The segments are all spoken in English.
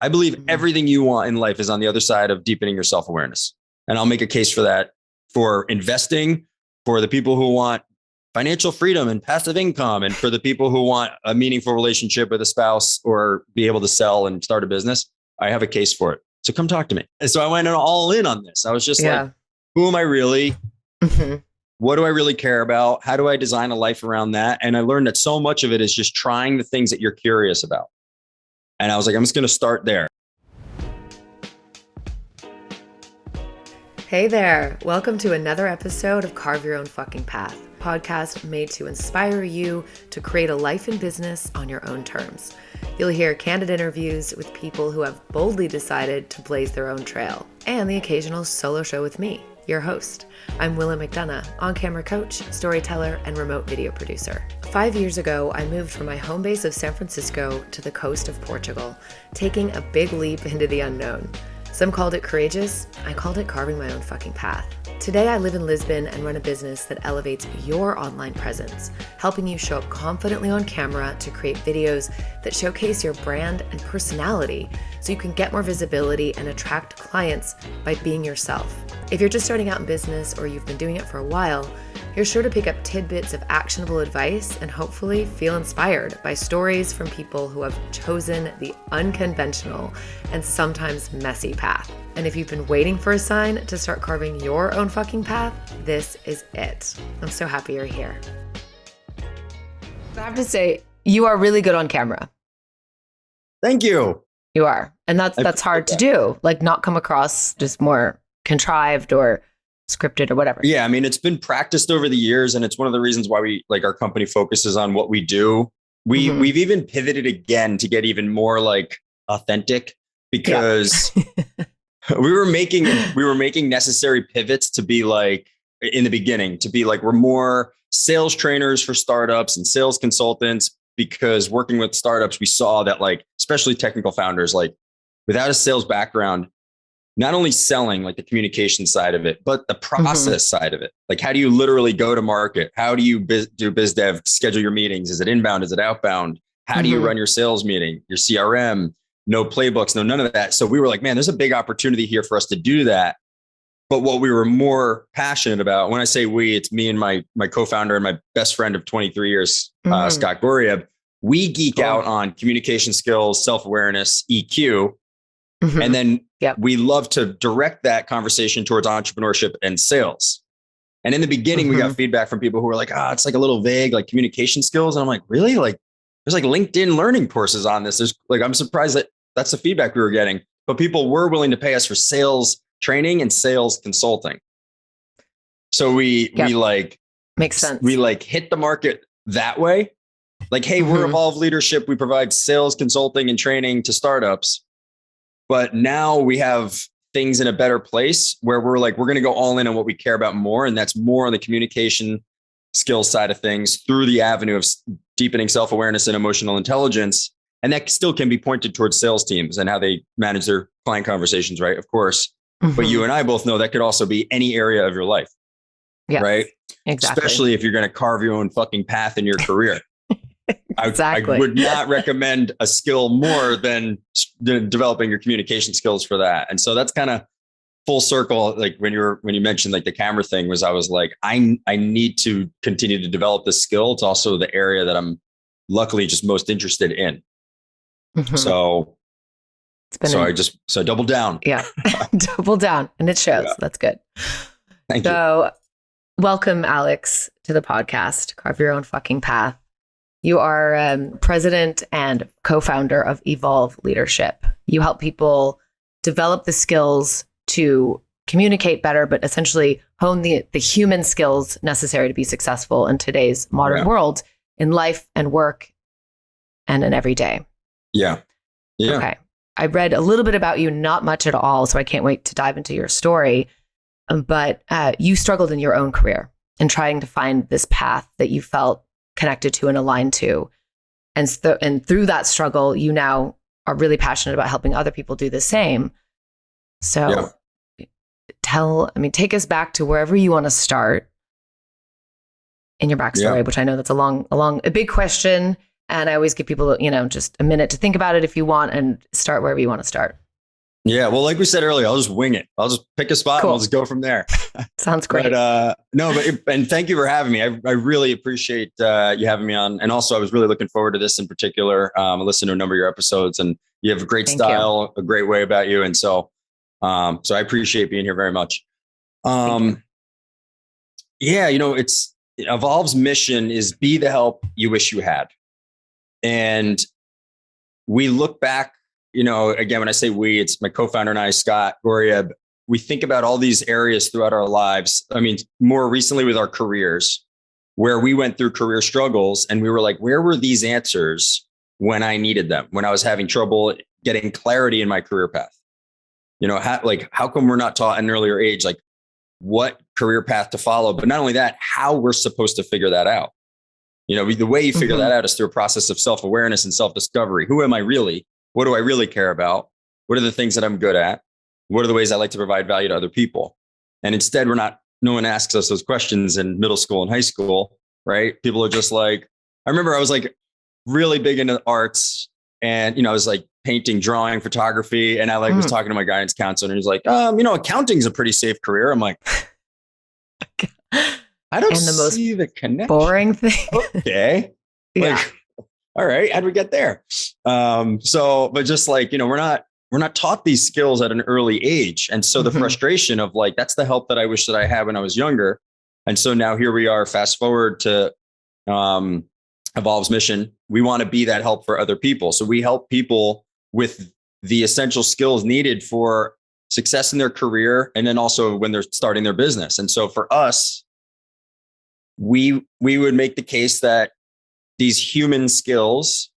I believe everything you want in life is on the other side of deepening your self-awareness. And I'll make a case for that for investing, for the people who want financial freedom and passive income, and for the people who want a meaningful relationship with a spouse or be able to sell and start a business. I have a case for it. So come talk to me. And so I went all in on this. I was just like, who am I really? What do I really care about? How do I design a life around that? And I learned that so much of it is just trying the things that you're curious about. And I was like, I'm just going to start there. Hey there. Welcome to another episode of Carve Your Own Fucking Path, a podcast made to inspire you to create a life and business on your own terms. You'll hear candid interviews with people who have boldly decided to blaze their own trail, and the occasional solo show with me, your host. I'm Willa McDonough, on-camera coach, storyteller, and remote video producer. 5 years ago, I moved from my home base of San Francisco to the coast of Portugal, taking a big leap into the unknown. Some called it courageous. I called it carving my own fucking path. Today, I live in Lisbon and run a business that elevates your online presence, helping you show up confidently on camera to create videos that showcase your brand and personality so you can get more visibility and attract clients by being yourself. If you're just starting out in business or you've been doing it for a while, you're sure to pick up tidbits of actionable advice and hopefully feel inspired by stories from people who have chosen the unconventional and sometimes messy path. And if you've been waiting for a sign to start carving your own fucking path, this is it. I'm so happy you're here. I have to say, you are really good on camera. Thank you. You are. And that's hard to do. Like not come across just more contrived or scripted or whatever. Yeah. I mean, it's been practiced over the years, and it's one of the reasons why we like our company focuses on what we do. We've even pivoted again to get even more like authentic because we were making necessary pivots to be like in the beginning to be like, we're more sales trainers for startups and sales consultants, because working with startups, we saw that like, especially technical founders, like without a sales background, not only selling like the communication side of it, but the process side of it. Like, how do you literally go to market? How do you do biz dev, schedule your meetings? Is it inbound? Is it outbound? How do you run your sales meeting, your CRM? No playbooks, no, none of that. So we were like, man, there's a big opportunity here for us to do that. But what we were more passionate about, when I say we, it's me and my co-founder and my best friend of 23 years, Scott Goriab. We geek out on communication skills, self-awareness, EQ. And then we love to direct that conversation towards entrepreneurship and sales. And in the beginning, we got feedback from people who were like, it's like a little vague, like communication skills. And I'm like, really? Like, there's like LinkedIn learning courses on this. There's like, I'm surprised that that's the feedback we were getting, but people were willing to pay us for sales training and sales consulting. So we like, makes sense. We like hit the market that way. Like, hey, we're Evolve Leadership. We provide sales consulting and training to startups. But now we have things in a better place where we're like, we're going to go all in on what we care about more. And that's more on the communication skills side of things through the avenue of deepening self-awareness and emotional intelligence. And that still can be pointed towards sales teams and how they manage their client conversations, right? Of course. But you and I both know that could also be any area of your life, right? Exactly. Especially if you're going to carve your own fucking path in your career. Exactly. I would not recommend a skill more than developing your communication skills for that. And so that's kind of full circle. Like when you mentioned like the camera thing, I was like, I need to continue to develop this skill. It's also the area that I'm luckily just most interested in. So I doubled down. Yeah. Double down. And it shows. Yeah. That's good. Thank you. So welcome, Alex, to the podcast, Carve Your Own Fucking Path. You are president and co-founder of Evolve Leadership. You help people develop the skills to communicate better, but essentially hone the human skills necessary to be successful in today's modern world, in life and work and in every day. Yeah. Okay. I read a little bit about you, not much at all, so I can't wait to dive into your story. But you struggled in your own career in trying to find this path that you felt connected to and aligned to. And through that struggle, you now are really passionate about helping other people do the same. So take us back to wherever you want to start in your backstory, which I know that's a big question. And I always give people, just a minute to think about it if you want, and start wherever you want to start. Yeah. Well, like we said earlier, I'll just wing it. I'll just pick a spot and we'll just go from there. Sounds great. And thank you for having me. I really appreciate you having me on. And also I was really looking forward to this in particular. I listened to a number of your episodes and you have a great style, a great way about you. And so I appreciate being here very much. It's Evolve's mission is be the help you wish you had. And we look back, again, when I say we, it's my co-founder and I, Scott Gorieb. We think about all these areas throughout our lives. I mean, more recently with our careers, where we went through career struggles and we were like, where were these answers when I needed them, when I was having trouble getting clarity in my career path? How come we're not taught at an earlier age, like what career path to follow? But not only that, how we're supposed to figure that out. The way you figure that out is through a process of self-awareness and self-discovery. Who am I really? What do I really care about? What are the things that I'm good at? What are the ways I like to provide value to other people? And instead, no one asks us those questions in middle school and high school, right? People are just like, I remember I was like really big into arts and, I was like painting, drawing, photography. And I was talking to my guidance counselor and he's like, accounting is a pretty safe career. I'm like, I don't see the connection. Boring thing. Okay. Yeah. All right. How'd we get there? But just like, we're not taught these skills at an early age. And so the frustration of like, that's the help that I wish that I had when I was younger. And so now here we are, fast forward to Evolve's mission. We want to be that help for other people. So we help people with the essential skills needed for success in their career. And then also when they're starting their business. And so for us, we would make the case that these human skills,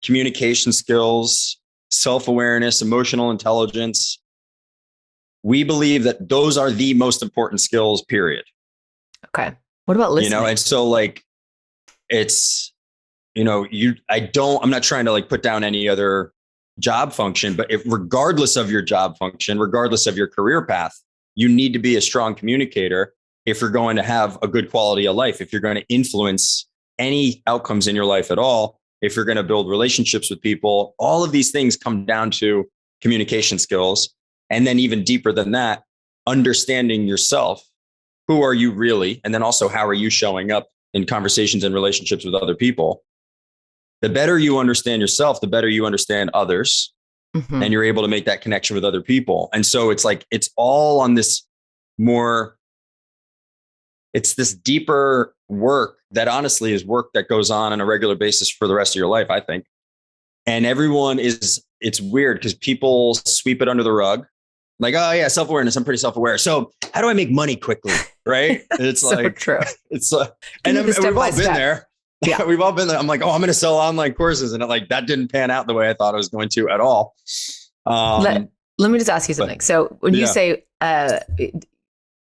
communication skills, self-awareness, emotional intelligence, we believe that those are the most important skills, period. Okay. What about listening? And so like, it's, I'm not trying to like put down any other job function, but regardless of your job function, regardless of your career path, you need to be a strong communicator if you're going to have a good quality of life, if you're going to influence any outcomes in your life at all, if you're going to build relationships with people. All of these things come down to communication skills. And then even deeper than that, understanding yourself. Who are you really? And then also, how are you showing up in conversations and relationships with other people? The better you understand yourself, the better you understand others. And you're able to make that connection with other people. And so it's like, it's all on this it's this deeper work that honestly is work that goes on a regular basis for the rest of your life, I think. And it's weird because people sweep it under the rug. Like, oh yeah, self-awareness. I'm pretty self-aware. So how do I make money quickly? Right. It's so like, true. It's and we've all been there. Yeah. We've all been there. I'm like, I'm going to sell online courses. And that didn't pan out the way I thought it was going to at all. Let me just ask you something. So when you say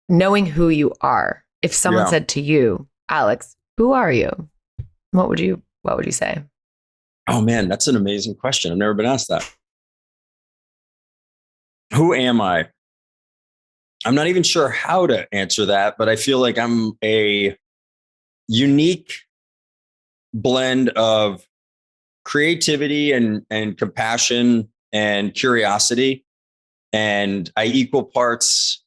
knowing who you are, if someone said to you, Alex, who are you? What would you say? Oh man, that's an amazing question. I've never been asked that. Who am I? I'm not even sure how to answer that, but I feel like I'm a unique blend of creativity and compassion and curiosity. And I equal parts.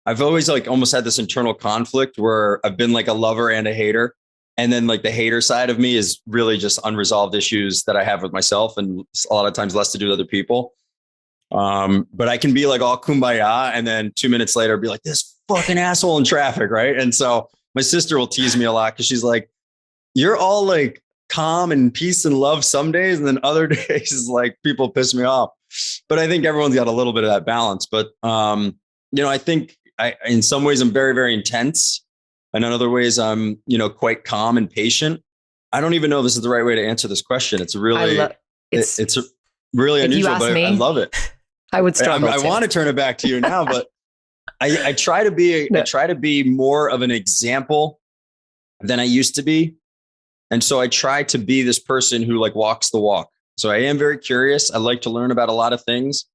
I've always almost had this internal conflict where I've been like a lover and a hater. And then like the hater side of me is really just unresolved issues that I have with myself and a lot of times less to do with other people. But I can be like all kumbaya and then 2 minutes later be like this fucking asshole in traffic. Right. And so my sister will tease me a lot because she's like, you're all like calm and peace and love some days. And then other days is like people piss me off. But I think everyone's got a little bit of that balance. But, I think in some ways I'm very, very intense. And in other ways I'm, quite calm and patient. I don't even know if this is the right way to answer this question. It's really, it's really unusual, but I love it. I would struggle. I want to turn it back to you now, but I try to be more of an example than I used to be. And so I try to be this person who like walks the walk. So I am very curious. I like to learn about a lot of things.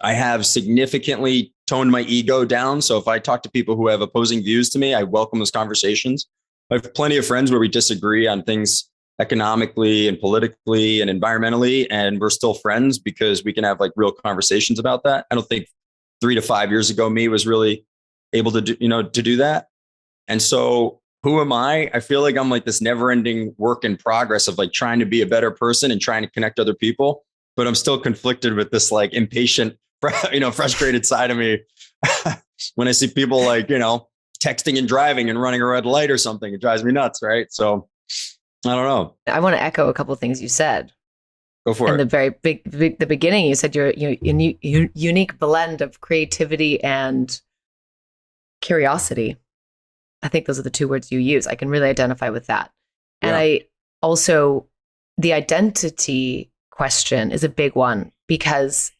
I have significantly toned my ego down. So if I talk to people who have opposing views to me, I welcome those conversations. I have plenty of friends where we disagree on things economically and politically and environmentally, and we're still friends because we can have like real conversations about that. I don't think 3 to 5 years ago me was really able to do, to do that. And so who am I? I feel like I'm like this never ending work in progress of like trying to be a better person and trying to connect other people. But I'm still conflicted with this like impatient, frustrated side of me. When I see people like, texting and driving and running a red light or something, it drives me nuts. Right. So I don't know. I want to echo a couple of things you said. Go for it. In the very the beginning, you said you're unique blend of creativity and curiosity. I think those are the two words you use. I can really identify with that. And Yeah. I also, the identity question is a big one, because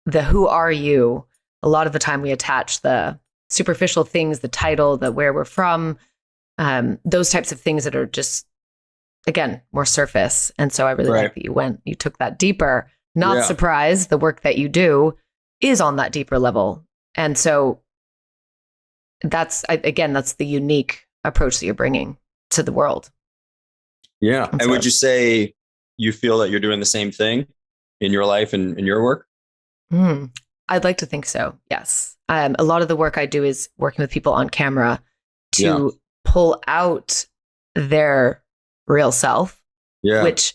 the who are you, a lot of the time we attach the superficial things, the title, the where we're from, those types of things that are just, again, more surface. And so I really like that you took that deeper. Not surprised, the work that you do is on that deeper level. And so that's the unique approach that you're bringing to the world. Yeah. And would you say you feel that you're doing the same thing in your life and in your work? I'd like to think so. Yes. A lot of the work I do is working with people on camera to pull out their real self, which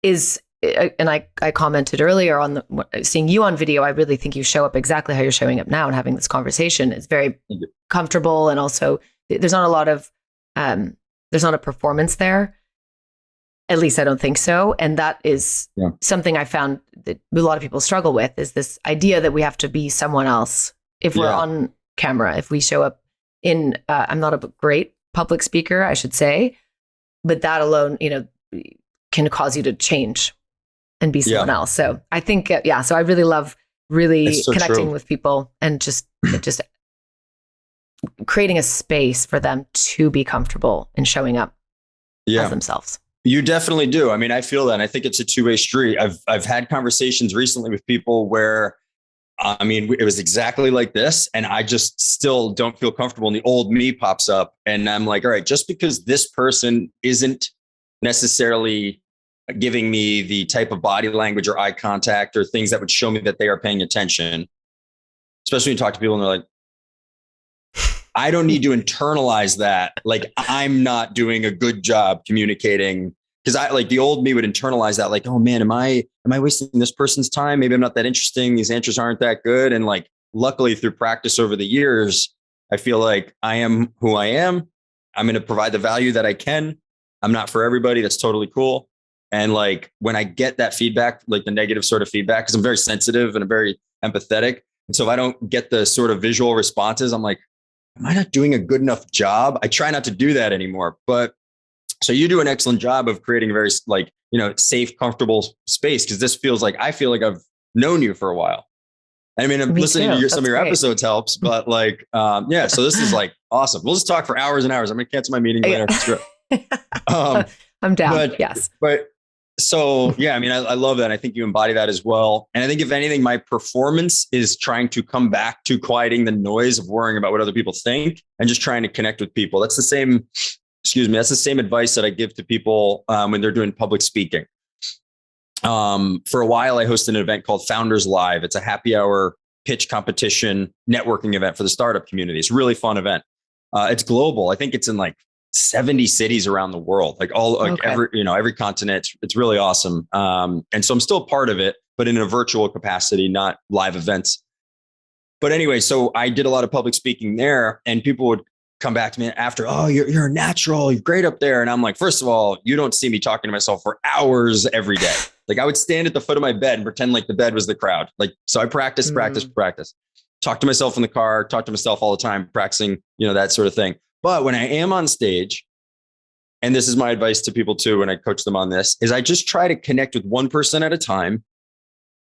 is, and I commented earlier on seeing you on video. I really think you show up exactly how you're showing up now and having this conversation. It's very comfortable. And also there's not a lot of, there's not a performance there. At least I don't think so. And that is something I found that a lot of people struggle with, is this idea that we have to be someone else if we're on camera. If we show up in, I'm not a great public speaker, I should say, but that alone, can cause you to change and be someone else. So I think, so I really love connecting with people and just creating a space for them to be comfortable in showing up as themselves. You definitely do. I mean, I feel that. And I think it's a two-way street. I've had conversations recently with people where, it was exactly like this, and I just still don't feel comfortable. And the old me pops up, and I'm like, all right, just because this person isn't necessarily giving me the type of body language or eye contact or things that would show me that they are paying attention, especially when you talk to people and they're like, I don't need to internalize that. Like, I'm not doing a good job communicating, because I like the old me would internalize that. Like, oh man, am I wasting this person's time? Maybe I'm not that interesting. These answers aren't that good. And like, luckily through practice over the years, I feel like I am who I am. I'm going to provide the value that I can. I'm not for everybody. That's totally cool. And like, when I get that feedback, like the negative sort of feedback, because I'm very sensitive and I'm very empathetic. And so if I don't get the sort of visual responses, I'm like, am I not doing a good enough job? I try not to do that anymore. But so you do an excellent job of creating a very safe, comfortable space. Because this feels like, I feel like I've known you for a while. I mean, I'm listening to some of your episodes helps, but like, so this is like awesome. We'll just talk for hours and hours. I'm going to cancel my meeting later. I'm down. But so, I love that. I think you embody that as well. And I think if anything, my performance is trying to come back to quieting the noise of worrying about what other people think and just trying to connect with people. That's the same, that's the same advice that I give to people when they're doing public speaking. For a while, I hosted an event called Founders Live. It's a happy hour pitch competition networking event for the startup community. It's a really fun event. It's global. I think it's in like 70 cities around the world, like every continent. It's really awesome. And so I'm still part of it, but in a virtual capacity, not live events. But anyway, so I did a lot of public speaking there, and people would come back to me after, oh, you're a natural, you're great up there. And I'm like, first of all, you don't see me talking to myself for hours every day. Like, I would stand at the foot of my bed and pretend like the bed was the crowd. Like, so I practice. Talk to myself in the car, talk to myself all the time, practicing, that sort of thing. But when I am on stage, and this is my advice to people too, when I coach them on this, is I just try to connect with one person at a time.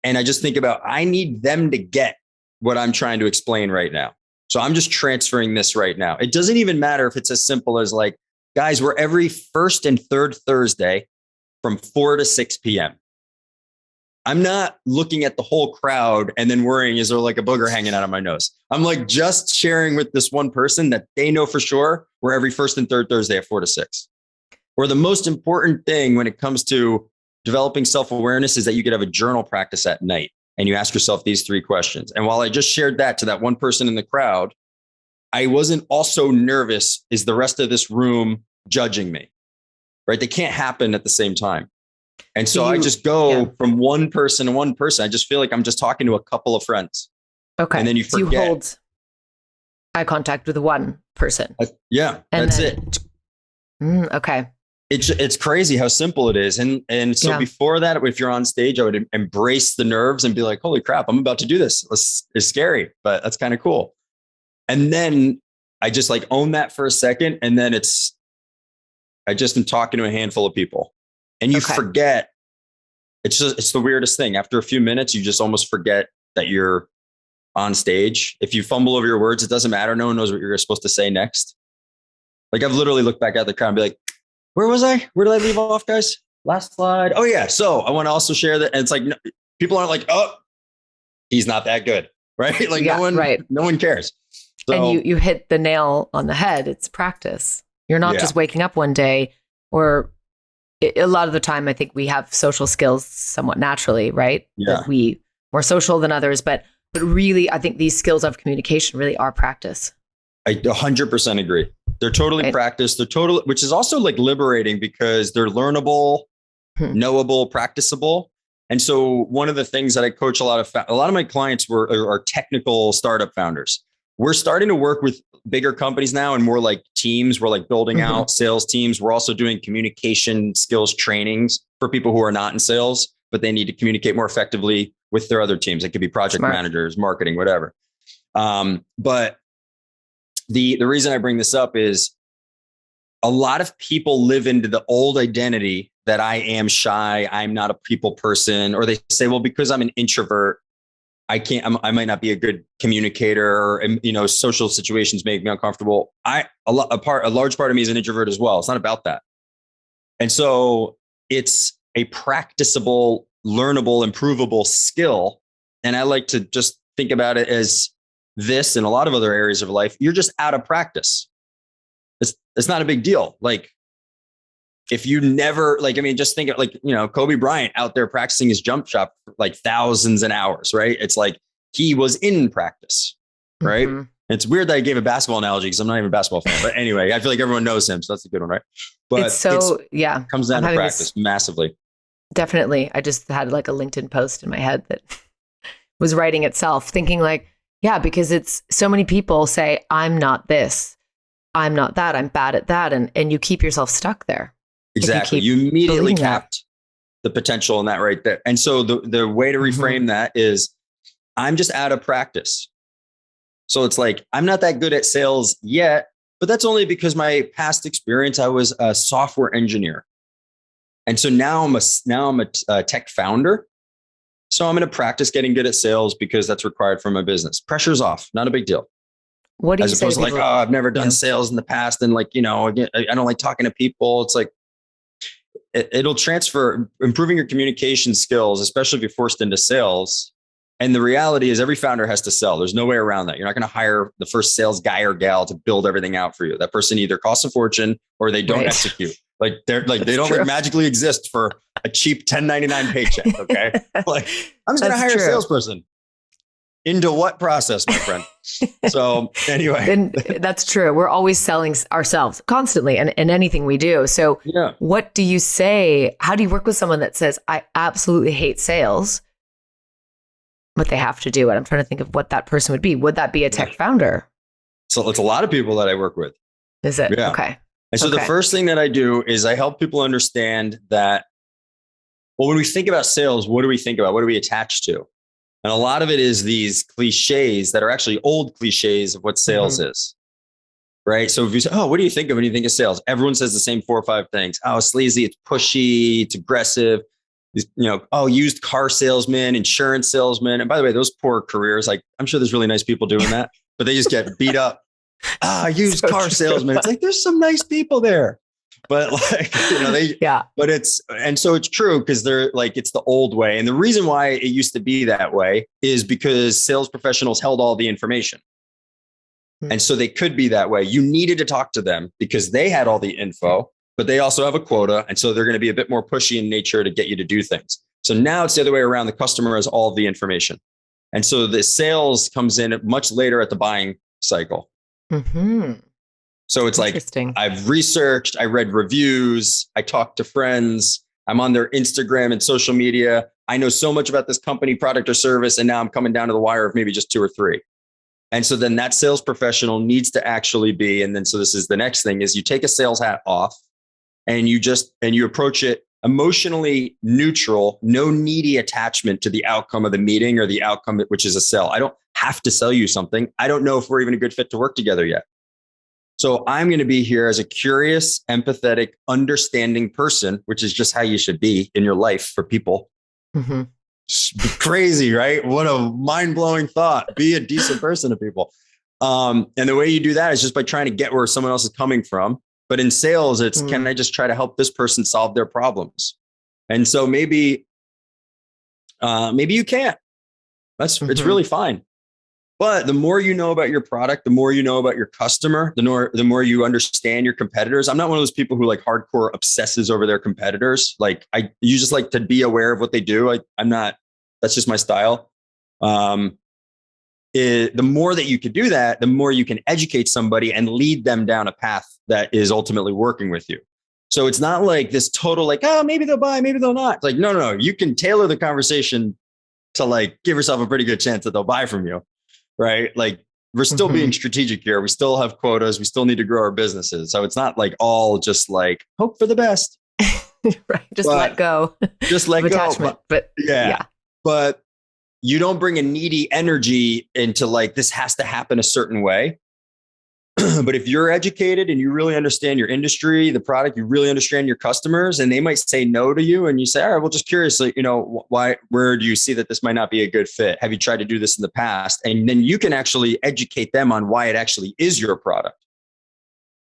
And I just think about, I need them to get what I'm trying to explain right now. So I'm just transferring this right now. It doesn't even matter if it's as simple as like, guys, we're every first and third Thursday from 4 to 6 p.m. I'm not looking at the whole crowd and then worrying, is there like a booger hanging out of my nose? I'm like just sharing with this one person that they know for sure we're every first and third Thursday at 4 to 6. or the most important thing when it comes to developing self-awareness is that you could have a journal practice at night and you ask yourself these 3 questions. And while I just shared that to that one person in the crowd, I wasn't also nervous. Is the rest of this room judging me? Right? They can't happen at the same time. And so I just go from one person to one person. I just feel like I'm just talking to a couple of friends. Okay. And then you forget. You hold eye contact with one person. That's it. Okay. It's crazy how simple it is. And so before that, if you're on stage, I would embrace the nerves and be like, holy crap, I'm about to do this. It's scary, but that's kind of cool. And then I just like own that for a second. And then I just am talking to a handful of people and you forget. It's the weirdest thing. After a few minutes, you just almost forget that you're on stage. If you fumble over your words, it doesn't matter. No one knows what you're supposed to say next. Like I've literally looked back at the crowd and be like, where was I? Where did I leave off, guys? Last slide. Oh yeah. So I want to also share that. And it's like, people aren't like, oh, he's not that good. Right. Like no one cares. So, and you hit the nail on the head. It's practice. You're not just waking up one day, or a lot of the time, I think we have social skills somewhat naturally, right? Yeah. That we more social than others, but really, I think these skills of communication really are practice. I 100% agree. They're totally practiced. Which is also like liberating because they're learnable, knowable, practicable. And so one of the things that I coach a lot of my clients are technical startup founders. We're starting to work with bigger companies now and more like teams. We're like building out sales teams. We're also doing communication skills trainings for people who are not in sales, but they need to communicate more effectively with their other teams. It could be project managers, marketing, whatever. But the reason I bring this up is a lot of people live into the old identity that I am shy, I'm not a people person, or they say, well, because I'm an introvert, I might not be a good communicator, or, social situations make me uncomfortable. A large part of me is an introvert as well. It's not about that. And so it's a practicable, learnable, improvable skill. And I like to just think about it as this and a lot of other areas of life. You're just out of practice. It's not a big deal. Like if you never, just think of Kobe Bryant out there practicing his jump shot for like thousands of hours, right? It's like he was in practice, right? It's weird that I gave a basketball analogy because I'm not even a basketball fan. But anyway, I feel like everyone knows him. So that's a good one, right? But it comes down to practice massively. Definitely. I just had like a LinkedIn post in my head that was writing itself, thinking like, yeah, because it's so many people say, I'm not this, I'm not that, I'm bad at that. And you keep yourself stuck there. Exactly. You immediately capped the potential in that right there. And so the way to reframe that is I'm just out of practice. So it's like, I'm not that good at sales yet, but that's only because my past experience, I was a software engineer. And so now I'm a tech founder. So I'm going to practice getting good at sales because that's required for my business. Pressure's off. Not a big deal. What do you say? As opposed to like, oh, I've never done sales in the past. And like, I don't like talking to people. It's like, it'll transfer. Improving your communication skills, especially if you're forced into sales. And the reality is every founder has to sell. There's no way around that. You're not going to hire the first sales guy or gal to build everything out for you. That person either costs a fortune or they don't execute. Like they don't magically exist for a cheap 1099 paycheck. Okay. Like I'm just going to hire a salesperson. Into what process, my friend? So anyway. And that's true. We're always selling ourselves constantly and anything we do. So what do you say? How do you work with someone that says, I absolutely hate sales, but they have to do it? I'm trying to think of what that person would be. Would that be a tech founder? So it's a lot of people that I work with. Is it? Yeah. Okay. And so the first thing that I do is I help people understand that, well, when we think about sales, what do we think about? What do we attach to? And a lot of it is these cliches that are actually old cliches of what sales is, right? So if you say, oh, what do you think of when you think of sales? Everyone says the same 4 or 5 things. Oh, it's sleazy, it's pushy, it's aggressive. Used car salesman, insurance salesman. And by the way, those poor careers, like I'm sure there's really nice people doing that, but they just get beat up. Used car salesman. It's like, there's some nice people there. But so it's true because they're like, it's the old way. And the reason why it used to be that way is because sales professionals held all the information. And so they could be that way. You needed to talk to them because they had all the info. but they also have a quota. And so they're going to be a bit more pushy in nature to get you to do things. So now it's the other way around. The customer has all of the information. And so the sales comes in much later at the buying cycle. Mm-hmm. So it's like, I've researched, I read reviews, I talked to friends, I'm on their Instagram and social media. I know so much about this company, product or service, and now I'm coming down to the wire of maybe just 2 or 3. And so then that sales professional needs to actually be, and then so this is the next thing, is you take a sales hat off and you approach it emotionally neutral, no needy attachment to the outcome of the meeting or the outcome, which is a sell. I don't have to sell you something. I don't know if we're even a good fit to work together yet. So I'm going to be here as a curious, empathetic, understanding person, which is just how you should be in your life for people. Mm-hmm. Crazy, right? What a mind-blowing thought. Be a decent person to people. And the way you do that is just by trying to get where someone else is coming from. But in sales, it's can I just try to help this person solve their problems? And so maybe you can't. It's really fine. But the more you know about your product, the more you know about your customer, the more you understand your competitors. I'm not one of those people who like hardcore obsesses over their competitors. Like you just like to be aware of what they do. I'm not, that's just my style. The more that you could do that, the more you can educate somebody and lead them down a path that is ultimately working with you. So it's not like this total like, oh, maybe they'll buy, maybe they'll not. It's like, no. You can tailor the conversation to like give yourself a pretty good chance that they'll buy from you. Right? Like we're still being strategic here. We still have quotas. We still need to grow our businesses. So it's not like all just like hope for the best. Right. Just let go. Just let go. Attachment. But yeah. But you don't bring a needy energy into like, this has to happen a certain way. But if you're educated and you really understand your industry, the product, you really understand your customers, and they might say no to you, and you say, all right, well, just curious, like, where do you see that this might not be a good fit? Have you tried to do this in the past? And then you can actually educate them on why it actually is your product.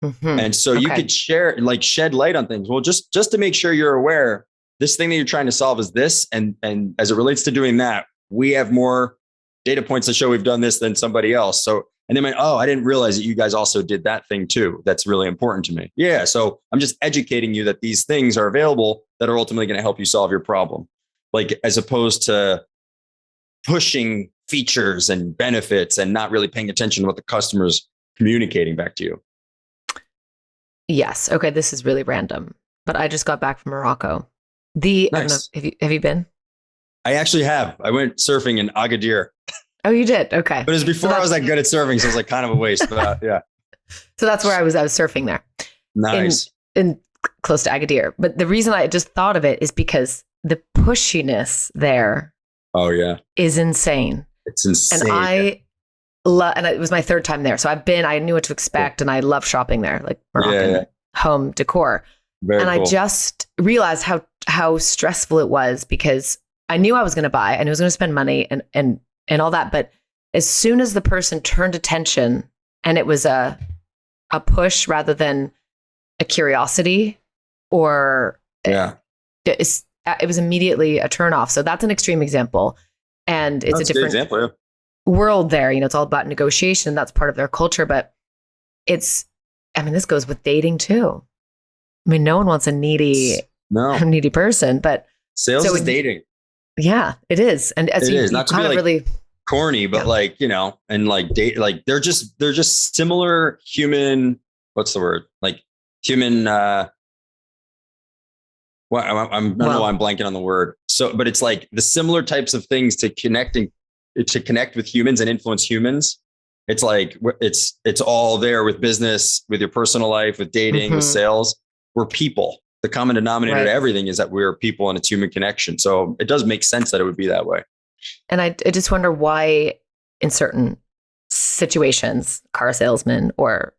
Mm-hmm. And so you could shed light on things. Well, just to make sure you're aware, this thing that you're trying to solve is this. And as it relates to doing that, we have more data points that show we've done this than somebody else. So, and they might, I didn't realize that you guys also did that thing too. That's really important to me. Yeah. So I'm just educating you that these things are available that are ultimately going to help you solve your problem. Like, as opposed to pushing features and benefits and not really paying attention to what the customer's communicating back to you. Yes. Okay. This is really random, but I just got back from Morocco. Nice. I don't know, have you been? I actually have. I went surfing in Agadir. Oh, you did? Okay. But it was before I was like good at surfing, so it was like kind of a waste. But yeah. So that's where I was surfing there. Nice. In close to Agadir. But the reason I just thought of it is because the pushiness there. Oh yeah. Is insane. It's insane. And and it was my 3rd time there. So I knew what to expect, and I love shopping there, like Moroccan home decor. Very cool. I just realized how stressful it was, because I knew I was going to buy, and I was going to spend money and all that. But as soon as the person turned attention and it was a push rather than a curiosity, or it was immediately a turnoff. So that's an extreme example. And it's a different world there. It's all about negotiation. That's part of their culture. But this goes with dating too. No one wants a needy person, but sales is dating. Yeah, it is. And as it is not to be like really corny, but and like date, like they're just similar human. What's the word? Like human. I don't know why I'm blanking on the word. So, but it's like the similar types of things to connect with humans and influence humans. It's like, it's all there with business, with your personal life, with dating, with sales. We're people. The common denominator to everything is that we're people, and it's human connection. So it does make sense that it would be that way. And I just wonder why in certain situations, car salesmen or,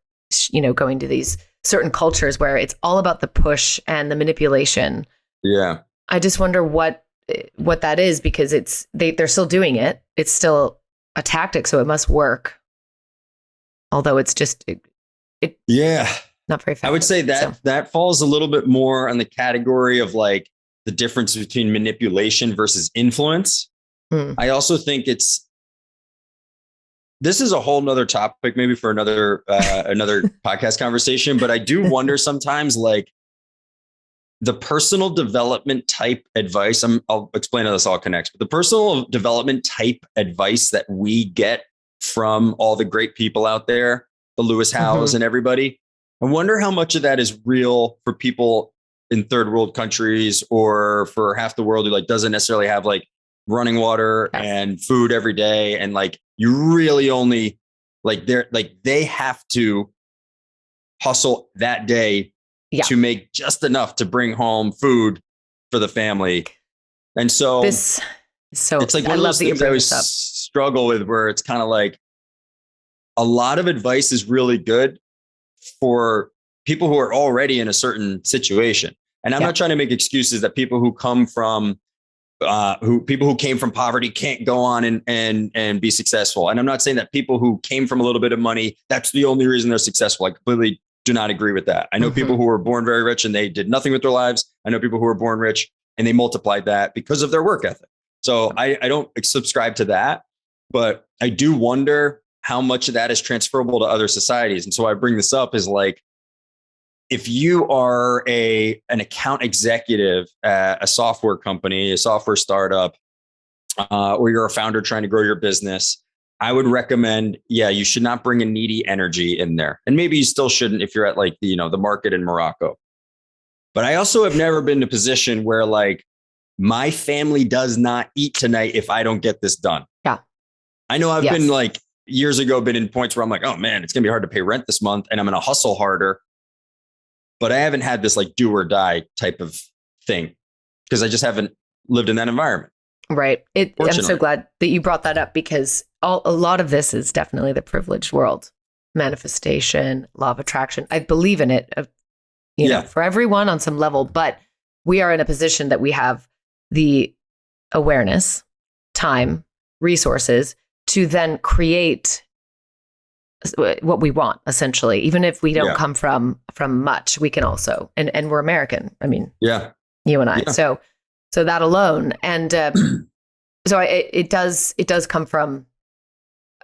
going to these certain cultures where it's all about the push and the manipulation. Yeah. I just wonder what that is, because they're still doing it. It's still a tactic, so it must work. Although it's just, not very effective. I would say that falls a little bit more on the category of like the difference between manipulation versus influence. I also think this is a whole nother topic, maybe for another podcast conversation, but I do wonder sometimes, like, the personal development type advice, I'll explain how this all connects, but the personal development type advice that we get from all the great people out there, the Lewis Howes and everybody, I wonder how much of that is real for people in third world countries or for half the world who like doesn't necessarily have like running water and food every day. And like, you really only like they have to hustle that day to make just enough to bring home food for the family. And so it's like one of those things I always struggle with, where it's kind of like a lot of advice is really good for people who are already in a certain situation. And I'm not trying to make excuses that people who come from people who came from poverty can't go on and be successful. And I'm not saying that people who came from a little bit of money, that's the only reason they're successful. I completely do not agree with that. I know people who were born very rich and they did nothing with their lives. I know people who were born rich and they multiplied that because of their work ethic. So I don't subscribe to that, but I do wonder how much of that is transferable to other societies. And so I bring this up is like, if you are an account executive at a software company, a software startup, or you're a founder trying to grow your business, I would recommend, you should not bring a needy energy in there. And maybe you still shouldn't if you're at like, the market in Morocco. But I also have never been in a position where like my family does not eat tonight if I don't get this done. Yeah. I know I've been like years ago, been in points where I'm like, oh man, it's going to be hard to pay rent this month and I'm going to hustle harder. But I haven't had this like do or die type of thing because I just haven't lived in that environment. Right. I'm so glad that you brought that up, because a lot of this is definitely the privileged world. Manifestation, law of attraction. I believe in it, you know, for everyone on some level, but we are in a position that we have the awareness, time, resources to then create what we want, essentially. Even if we don't come from much, we can also, and we're American. I mean, you and I. So that alone, and so it does come from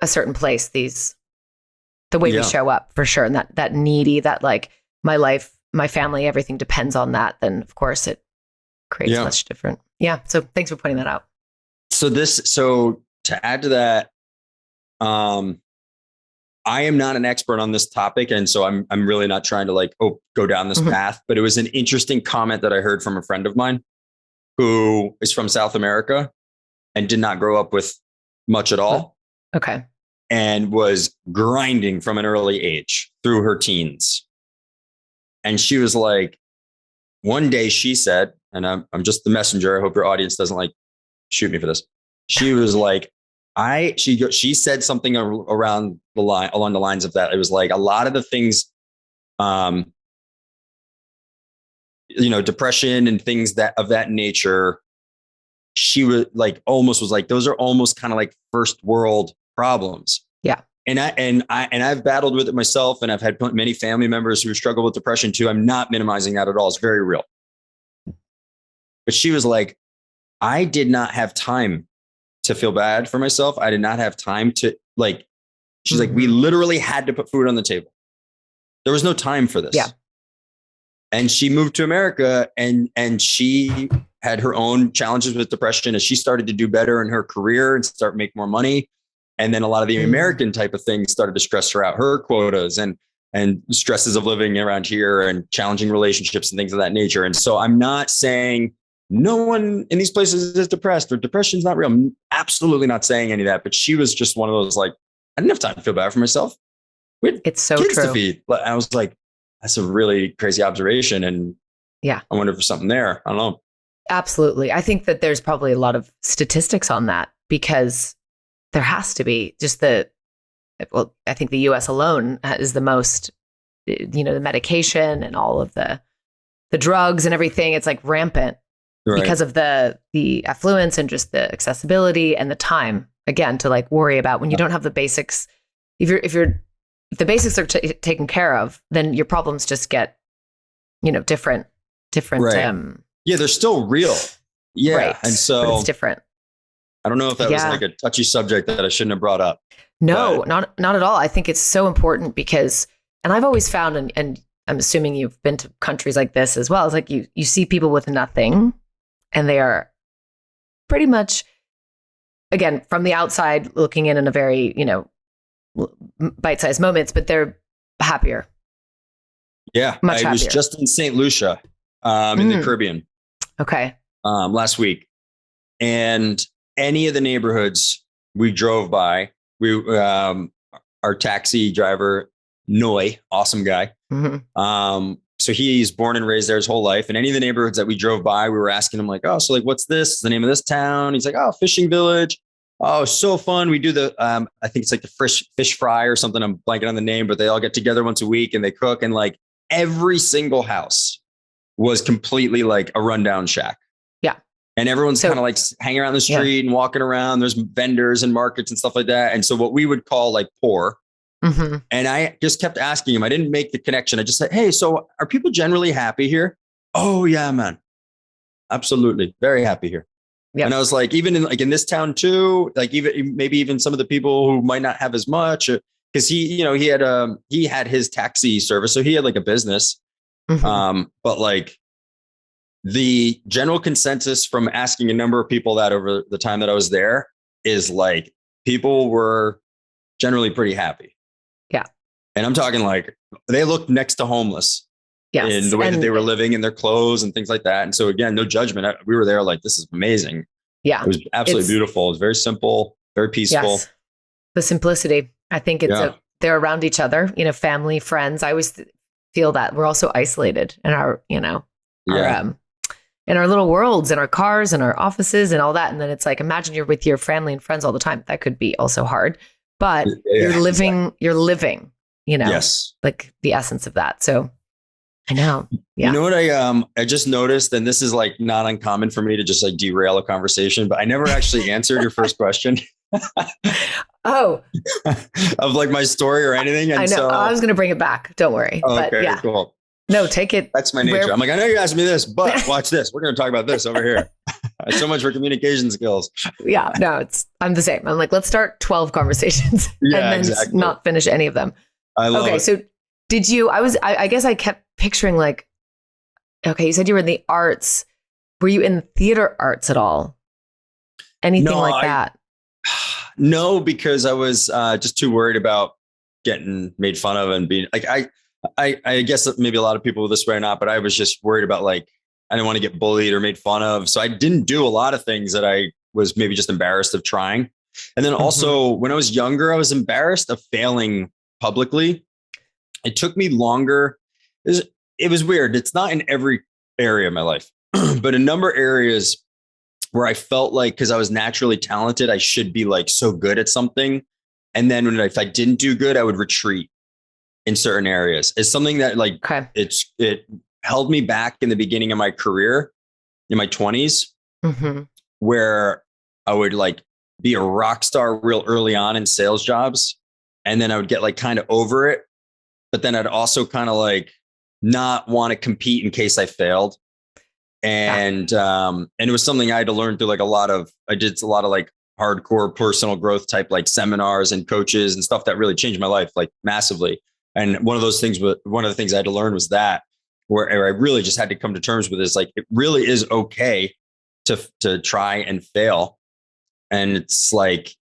a certain place. The way we show up, for sure, and that needy, that like my life, my family, everything depends on that. Then of course it creates much different. Yeah. So thanks for pointing that out. So to add to that, I am not an expert on this topic. And so I'm really not trying to like, go down this path, but it was an interesting comment that I heard from a friend of mine who is from South America and did not grow up with much at all. Okay. And was grinding from an early age through her teens. And she was like, one day she said, and I'm just the messenger, I hope your audience doesn't like shoot me for this. She was like, she said something along the lines of that. It was like a lot of the things, depression and things of that nature. She was like, those are almost kind of like first world problems. Yeah. And I've battled with it myself, and I've had many family members who struggle with depression too. I'm not minimizing that at all. It's very real. But she was like, I did not have time to feel bad for myself. I did not have time to she's like, we literally had to put food on the table. There was no time for this. Yeah. And she moved to America and she had her own challenges with depression as she started to do better in her career and start make more money. And then a lot of the American type of things started to stress her out, her quotas and stresses of living around here and challenging relationships and things of that nature. And so I'm not saying no one in these places is depressed or depression's not real. I'm absolutely not saying any of that. But she was just one of those, like, I didn't have time to feel bad for myself. It's so kids true. To feed. I was like, that's a really crazy observation. And I wonder if there's something there. I don't know. Absolutely. I think that there's probably a lot of statistics on that, because there has to be I think the US alone is the most, the medication and all of the drugs and everything. It's like rampant because of the affluence and just the accessibility and the time, again, to like worry about when you don't have the basics. If the basics are taken care of, then your problems just get, different. Right. They're still real. Yeah. Right. And so but it's different. I don't know if that was like a touchy subject that I shouldn't have brought up. No, not at all. I think it's so important because, and I've always found, and I'm assuming you've been to countries like this as well. It's like you see people with nothing, and they are pretty much, again, from the outside looking in a very, bite-sized moments, but they're happier. Yeah. Much happier. I was just in St. Lucia in the Caribbean. Okay. Last week. And any of the neighborhoods we drove by, our taxi driver, Noy, awesome guy. So he's born and raised there his whole life. And any of the neighborhoods that we drove by, we were asking him like, oh, so like, what's this? The name of this town? He's like, oh, fishing village. Oh, so fun. We do the, I think it's like the fish fry or something. I'm blanking on the name, but they all get together once a week and they cook. And like every single house was completely like a rundown shack. Yeah. And everyone's kind of like hanging around the street and walking around. There's vendors and markets and stuff like that. And so what we would call like poor. And I just kept asking him, I didn't make the connection. I just said, hey, so are people generally happy here? Oh yeah, man. Absolutely. Very happy here. Yep. And I was like, even in this town too, like maybe even some of the people who might not have as much, because he had his taxi service. So he had like a business. But like the general consensus from asking a number of people that over the time that I was there is like, people were generally pretty happy. Yeah. And I'm talking like they looked next to homeless in the way that they were living in their clothes and things like that. And so again, no judgment. We were there like, this is amazing. Yeah. It was absolutely beautiful. It was very simple, very peaceful. Yes. The simplicity. I think they're around each other, family, friends. I always feel that we're also isolated in our, in our little worlds, in our cars and our offices and all that. And then it's like, imagine you're with your family and friends all the time. That could be also hard. But you're living, yes, like the essence of that. So I know. Yeah. You know what I just noticed, and this is like not uncommon for me to just like derail a conversation, but I never actually answered your first question. Oh, of like my story or anything. And I know. So I was going to bring it back. Don't worry. Okay, but yeah. Cool. No, take it. That's my nature. I'm like, I know you asked me this, but watch this. We're going to talk about this over here. So much for communication skills. Yeah, no, I'm the same. I'm like, let's start 12 conversations and then not finish any of them. I love it. So did you, I guess I kept picturing like, okay, you said you were in the arts. Were you in theater arts at all? Anything like that? No, because I was just too worried about getting made fun of and being like, I guess that maybe a lot of people were this way or not, but I was just worried about like, I didn't want to get bullied or made fun of. So I didn't do a lot of things that I was maybe just embarrassed of trying. And then also when I was younger, I was embarrassed of failing publicly. It took me longer. It was weird. It's not in every area of my life, but a number of areas where I felt like, because I was naturally talented, I should be like so good at something. And then if I didn't do good, I would retreat in certain areas. It's something that like, it held me back in the beginning of my career in my 20s, where I would like be a rock star real early on in sales jobs. And then I would get like kind of over it. But then I'd also kind of like not want to compete in case I failed. And it was something I had to learn through like I did a lot of like hardcore personal growth type like seminars and coaches and stuff that really changed my life like massively. And one of the things I had to learn was that, where I really just had to come to terms with is like, it really is okay to try and fail. And it's like,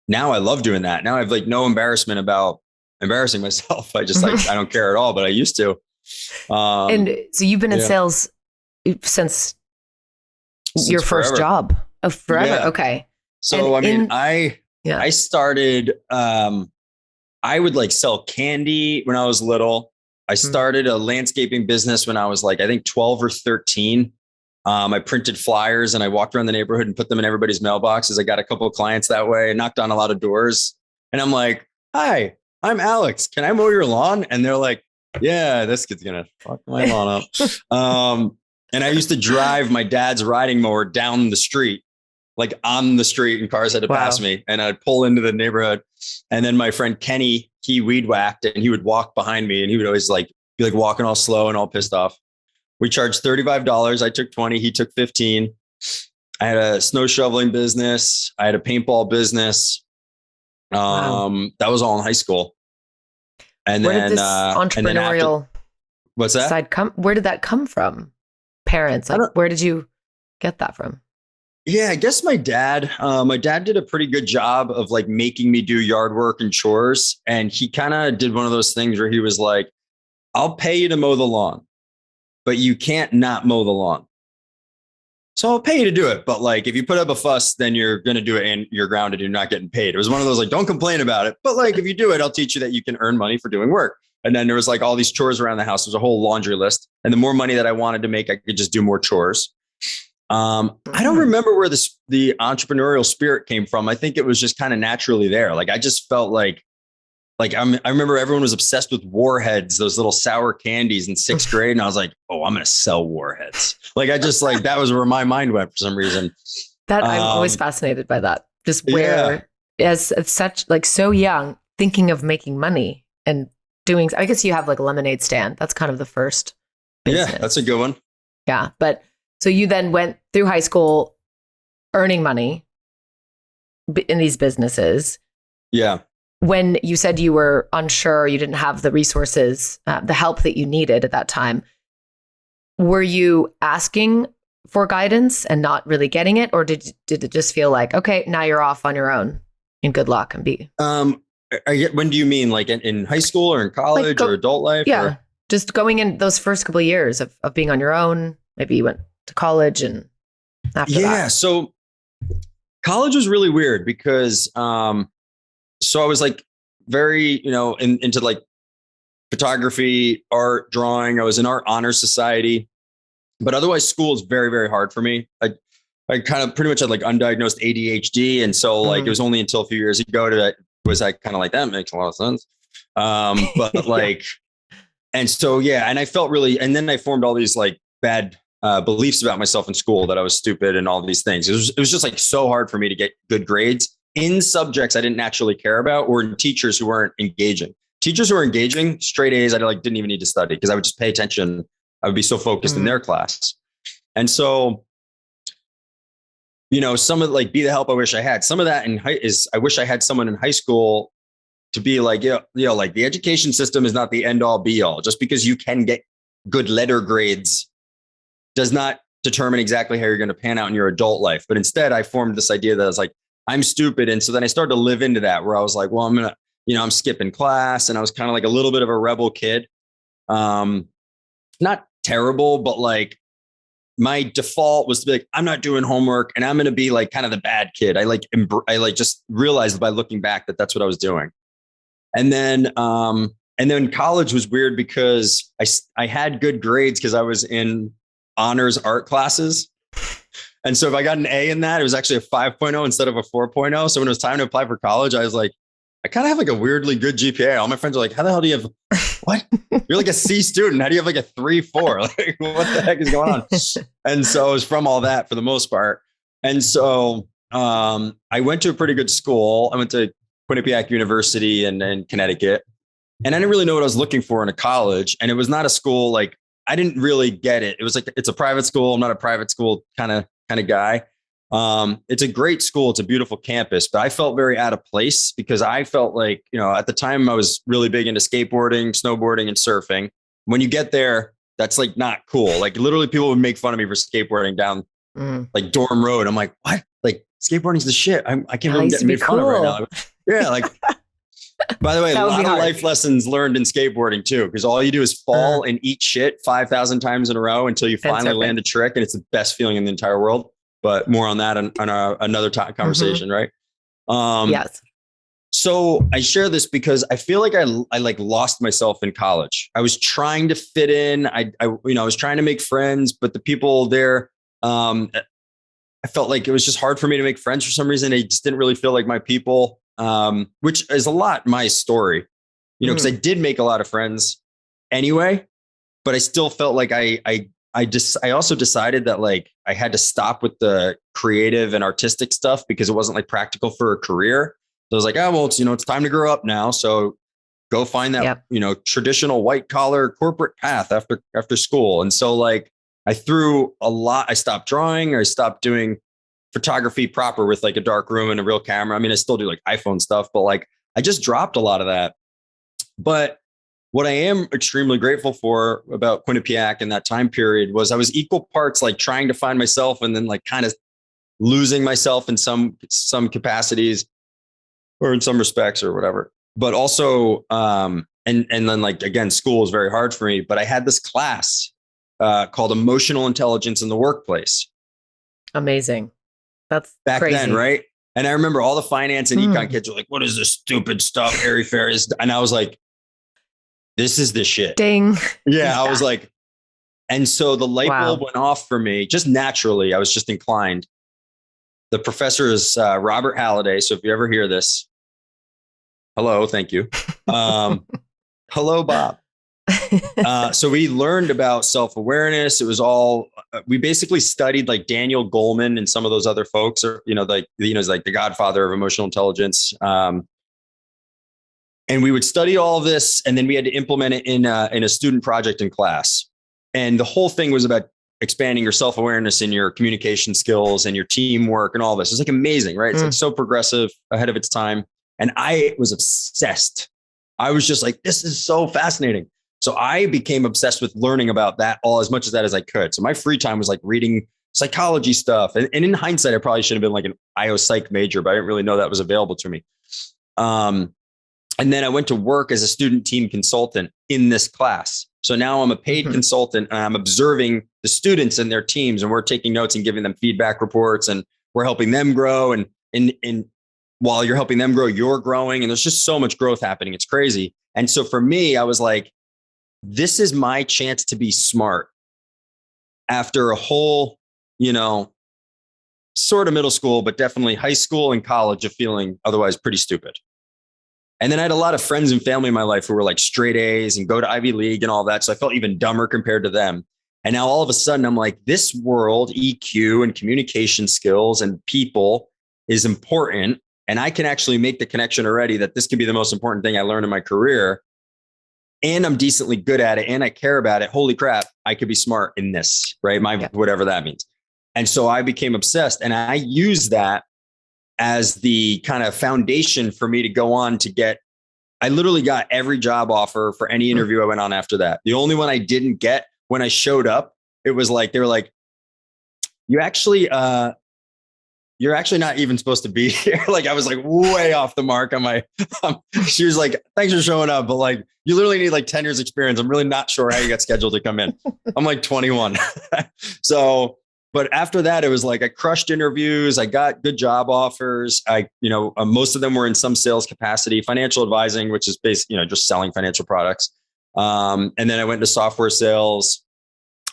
now I love doing that. Now I have like no embarrassment about embarrassing myself. I just like, I don't care at all, but I used to. And so you've been in sales since your first job of forever. Yeah. Okay. So, I started, I would like sell candy when I was little. I started a landscaping business when I was like, I think 12 or 13. I printed flyers and I walked around the neighborhood and put them in everybody's mailboxes. I got a couple of clients that way. I knocked on a lot of doors and I'm like, hi, I'm Alex. Can I mow your lawn? And they're like, yeah, this kid's going to fuck my lawn up. And I used to drive my dad's riding mower down the street, like on the street, and cars had to pass me. And I'd pull into the neighborhood. And then my friend Kenny, he weed whacked and he would walk behind me and he would always like be like walking all slow and all pissed off. We charged $35. I took 20. He took 15. I had a snow shoveling business. I had a paintball business. That was all in high school. And where then did this entrepreneurial What's that? Where did that come from? Parents, like, where did you get that from? Yeah, I guess my dad did a pretty good job of like making me do yard work and chores. And he kind of did one of those things where he was like, I'll pay you to mow the lawn, but you can't not mow the lawn. So I'll pay you to do it. But like, if you put up a fuss, then you're going to do it and you're grounded. You're not getting paid. It was one of those, like, don't complain about it. But like, if you do it, I'll teach you that you can earn money for doing work. And then there was like all these chores around the house. There's a whole laundry list. And the more money that I wanted to make, I could just do more chores. I don't remember where the entrepreneurial spirit came from. I think it was just kind of naturally there. Like, I just felt like I remember everyone was obsessed with Warheads, those little sour candies in sixth grade. And I was like, oh, I'm going to sell Warheads. Like, I just like, that was where my mind went for some reason. That I'm always fascinated by that. Just where as such, like, so young, thinking of making money and doing, I guess you have like a lemonade stand. That's kind of the first business. Yeah, that's a good one. Yeah. But so you then went through high school earning money in these businesses. Yeah. When you said you were unsure, you didn't have the resources, the help that you needed at that time, were you asking for guidance and not really getting it? Or did it just feel like, okay, now you're off on your own and good luck and be? When do you mean, like in high school or in college or adult life? Yeah. Or? Just going in those first couple of years of being on your own. Maybe you went to college and after that. Yeah. So college was really weird because, so I was like very, into like photography, art, drawing. I was in Art Honor Society, but otherwise school is very, very hard for me. I kind of pretty much had like undiagnosed ADHD. And so like, it was only until a few years ago that was I kind of like, that makes a lot of sense. But like, and so, yeah. And I felt really, and then I formed all these like bad beliefs about myself in school, that I was stupid and all these things. It was just like so hard for me to get good grades in subjects I didn't naturally care about, or in teachers who weren't engaging. Teachers who were engaging, straight A's, I like didn't even need to study because I would just pay attention. I would be so focused in their class. And so, some of like, be the help I wish I had. Some of that I wish I had someone in high school to be like, like the education system is not the end all be all. Just because you can get good letter grades does not determine exactly how you're going to pan out in your adult life. But instead, I formed this idea that I was like, I'm stupid. And so then I started to live into that, where I was like, well, I'm skipping class. And I was kind of like a little bit of a rebel kid. Not terrible, but like my default was to be like, I'm not doing homework and I'm going to be like kind of the bad kid. I just realized by looking back that that's what I was doing. And then college was weird because I had good grades because I was in honors art classes. And so if I got an A in that, it was actually a 5.0 instead of a 4.0. So when it was time to apply for college, I was like, I kind of have like a weirdly good GPA. All my friends are like, how the hell do you have, what? You're like a C student. How do you have like a 3.4? Like, what the heck is going on? And so it was from all that for the most part. And so I went to a pretty good school. I went to Quinnipiac University in Connecticut. And I didn't really know what I was looking for in a college. And it was not a school, like, I didn't really get it. It was like, it's a private school. I'm not a private school kind of guy. It's a great school. It's a beautiful campus, but I felt very out of place because I felt like, at the time I was really big into skateboarding, snowboarding, and surfing. When you get there, that's like not cool. Like literally people would make fun of me for skateboarding down like Dorm Road. I'm like, what? Like skateboarding's the shit. I can't believe I'm getting made fun of right now. Yeah. Like, by the way, a lot of life lessons learned in skateboarding too, because all you do is fall and eat shit 5,000 times in a row until you finally land a trick. And it's the best feeling in the entire world. But more on that on another conversation, right? Yes. So I share this because I feel like I like lost myself in college. I was trying to fit in. I was trying to make friends, but the people there, I felt like it was just hard for me to make friends for some reason. They just didn't really feel like my people, which is a lot my story, because I did make a lot of friends anyway, but I still felt like I also decided that like I had to stop with the creative and artistic stuff because it wasn't like practical for a career. So I was like, oh, well, it's time to grow up now. So go find that, traditional white collar corporate path after school. And so like I stopped drawing, or I stopped doing photography proper with like a dark room and a real camera. I mean, I still do like iPhone stuff, but like I just dropped a lot of that. But what I am extremely grateful for about Quinnipiac in that time period was I was equal parts like trying to find myself and then like kind of losing myself in some capacities or in some respects or whatever. But also, and then like, again, school was very hard for me, but I had this class called Emotional Intelligence in the Workplace. Amazing. That's back crazy. then, right? And I remember all the finance and econ kids were like, what is this stupid stuff Harry Ferris? And I was like, this is the shit. Ding. Yeah, I was like, and so the light bulb went off for me just naturally. I was just inclined. The professor is Robert Halliday. So if you ever hear this, hello, thank you. Hello, Bob. So we learned about self-awareness. It was all, we basically studied like Daniel Goleman and some of those other folks, or, like the godfather of emotional intelligence. And we would study all of this, and then we had to implement it in a student project in class. And the whole thing was about expanding your self-awareness and your communication skills and your teamwork and all this. It's like amazing, right? It's like so progressive, ahead of its time. And I was obsessed. I was just like, this is so fascinating. So I became obsessed with learning about that as much as I could. So my free time was like reading psychology stuff. And in hindsight, I probably should have been like an IO psych major, but I didn't really know that was available to me. And then I went to work as a student team consultant in this class. So now I'm a paid consultant, and I'm observing the students and their teams, and we're taking notes and giving them feedback reports, and we're helping them grow. And while you're helping them grow, you're growing. And there's just so much growth happening. It's crazy. And so for me, I was like, this is my chance to be smart after a whole, sort of middle school, but definitely high school and college of feeling otherwise pretty stupid. And then I had a lot of friends and family in my life who were like straight A's and go to Ivy League and all that. So I felt even dumber compared to them. And now all of a sudden I'm like, this world, EQ and communication skills and people is important. And I can actually make the connection already that this could be the most important thing I learned in my career. And I'm decently good at it, and I care about it. Holy crap, I could be smart in this, right? Whatever that means. And so I became obsessed, and I used that as the kind of foundation for me to go on to I literally got every job offer for any interview I went on after that. The only one I didn't get when I showed up, it was like, they were like, you're actually not even supposed to be here. Like, I was like way off the mark on my, she was like, thanks for showing up, but like, you literally need like 10 years experience. I'm really not sure how you got scheduled to come in. I'm like 21. So, but after that, it was like, I crushed interviews. I got good job offers. Most of them were in some sales capacity, financial advising, which is basically, just selling financial products. And then I went into software sales.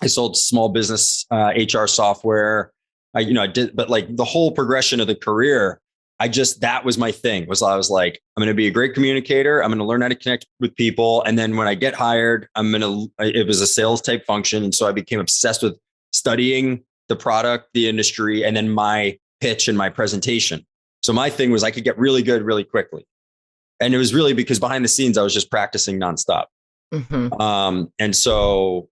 I sold small business HR software. I did, but like the whole progression of the career, that was my thing. I was like, I'm going to be a great communicator. I'm going to learn how to connect with people. And then when I get hired, it was a sales type function. And so I became obsessed with studying the product, the industry, and then my pitch and my presentation. So my thing was I could get really good really quickly. And it was really because behind the scenes, I was just practicing nonstop. And so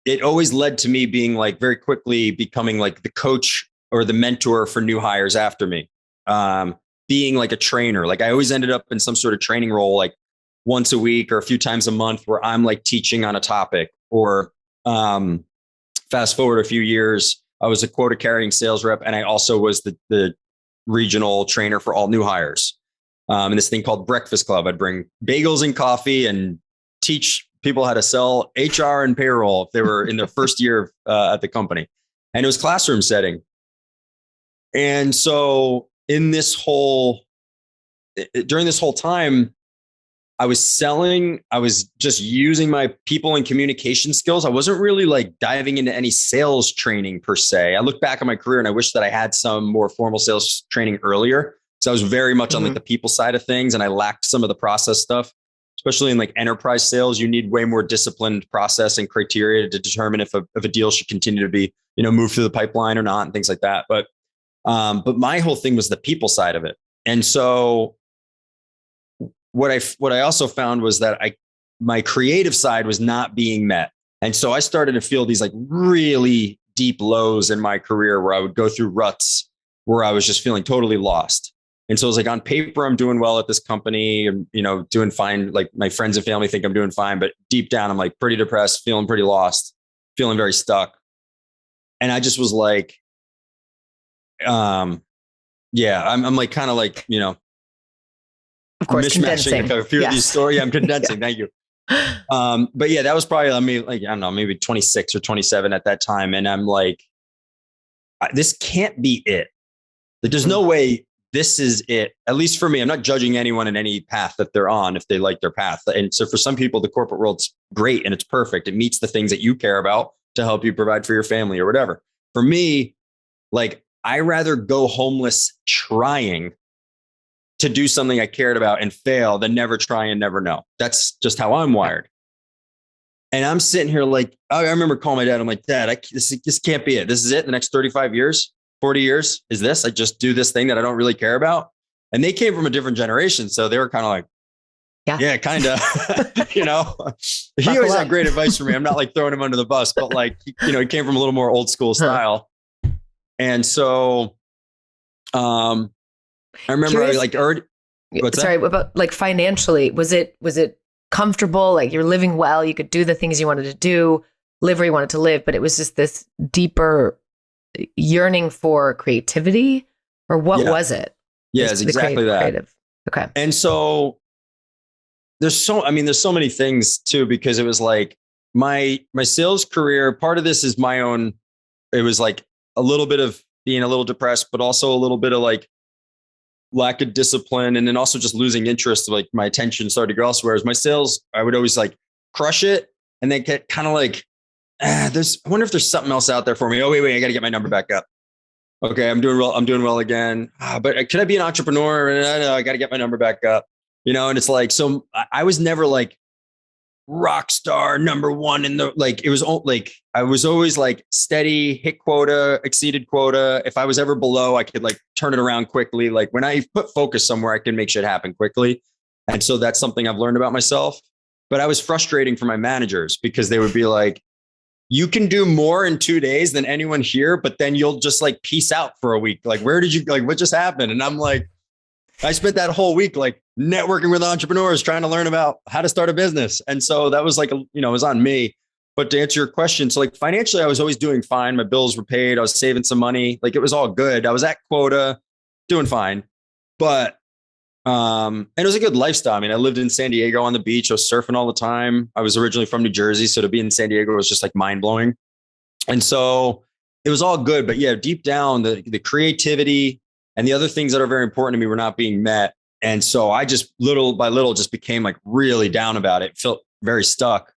it always led to me being like very quickly becoming like the coach or the mentor for new hires after me, being like a trainer. Like I always ended up in some sort of training role, like once a week or a few times a month, where I'm like teaching on a topic. Or fast forward a few years, I was a quota carrying sales rep, and I also was the regional trainer for all new hires. And this thing called Breakfast Club. I'd bring bagels and coffee and teach people how to sell HR and payroll if they were in their first year at the company. And it was classroom setting. And so during this whole time, I was just using my people and communication skills. I wasn't really like diving into any sales training per se. I look back on my career and I wish that I had some more formal sales training earlier. So I was very much on like the people side of things, and I lacked some of the process stuff. Especially in like enterprise sales, you need way more disciplined process and criteria to determine if a deal should continue to be, move through the pipeline or not, and things like that. But my whole thing was the people side of it. And so what I also found was that my creative side was not being met. And so I started to feel these like really deep lows in my career where I would go through ruts where I was just feeling totally lost. And so it was like on paper, I'm doing well at this company and, doing fine. Like my friends and family think I'm doing fine, but deep down, I'm like pretty depressed, feeling pretty lost, feeling very stuck. And I just was like, yeah, I'm like, kind of like, of course, mishmashing a few of these stories. I'm condensing. Yeah. Thank you. But yeah, that was probably, like, I don't know, maybe 26 or 27 at that time. And I'm like, this can't be it. Like, there's no way this is it. At least for me, I'm not judging anyone in any path that they're on if they like their path. And so for some people, the corporate world's great and it's perfect. It meets the things that you care about to help you provide for your family or whatever. For me, like, I rather go homeless trying to do something I cared about and fail than never try and never know. That's just how I'm wired. And I'm sitting here like, I remember calling my dad. I'm like, Dad, this can't be it. This is it. The next 35 years, 40 years is this. I just do this thing that I don't really care about. And they came from a different generation. So they were kind of like, yeah, kind of, He always had great advice for me. I'm not like throwing him under the bus, but like, he came from a little more old school style. And so, I remember about like financially, was it comfortable? Like you're living well, you could do the things you wanted to do, live where you wanted to live, but it was just this deeper yearning for creativity, or what was it? Yeah, it's exactly that. Creative. Okay. And so there's so many things too, because it was like my sales career, part of this is my own, it was like a little bit of being a little depressed, but also a little bit of like lack of discipline. And then also just losing interest. Like my attention started to go elsewhere. As my sales, I would always like crush it and then get kind of like, I wonder if there's something else out there for me. Oh, wait, I got to get my number back up. Okay. I'm doing well again. But could I be an entrepreneur? I got to get my number back up, and it's like, so I was never like rock star number one in the, like, it was like, I was always like steady, hit quota, exceeded quota. If I was ever below, I could like turn it around quickly. Like when I put focus somewhere, I can make shit happen quickly. And so that's something I've learned about myself. But I was frustrating for my managers because they would be like, you can do more in 2 days than anyone here, but then you'll just like peace out for a week. Like, where did you, like, what just happened? And I'm like, I spent that whole week like networking with entrepreneurs, trying to learn about how to start a business. And so that was like, it was on me. But to answer your question, so like financially, I was always doing fine. My bills were paid. I was saving some money. Like it was all good. I was at quota, doing fine. But, and it was a good lifestyle. I mean, I lived in San Diego on the beach. I was surfing all the time. I was originally from New Jersey. So to be in San Diego was just like mind blowing. And so it was all good. But yeah, deep down, the creativity and the other things that are very important to me were not being met. And so I just little by little just became like really down about it, felt very stuck.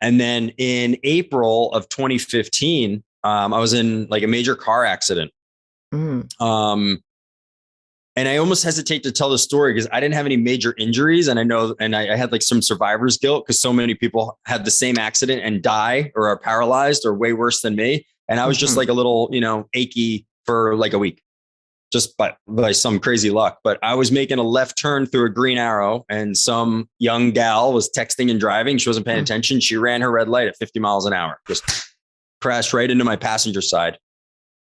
And then in April of 2015, I was in like a major car accident. And I almost hesitate to tell the story because I didn't have any major injuries. And I know, and I had like some survivor's guilt because so many people had the same accident and die or are paralyzed or way worse than me. And I was just like a little, achy for like a week. Just by some crazy luck. But I was making a left turn through a green arrow and some young gal was texting and driving. She wasn't paying attention. She ran her red light at 50 miles an hour, just crashed right into my passenger side.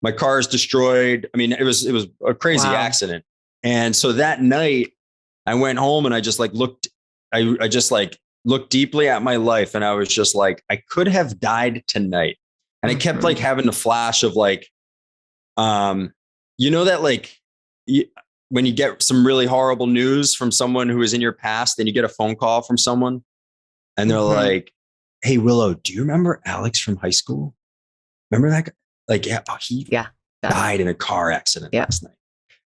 My car is destroyed. I mean, it was a crazy accident. And so that night I went home and I just like looked deeply at my life. And I was just like, I could have died tonight. And I kept like having the flash of like, that like when you get some really horrible news from someone who is in your past and you get a phone call from someone and they're like, hey, Willow, do you remember Alex from high school? Remember that guy? Like, he died in a car accident last night.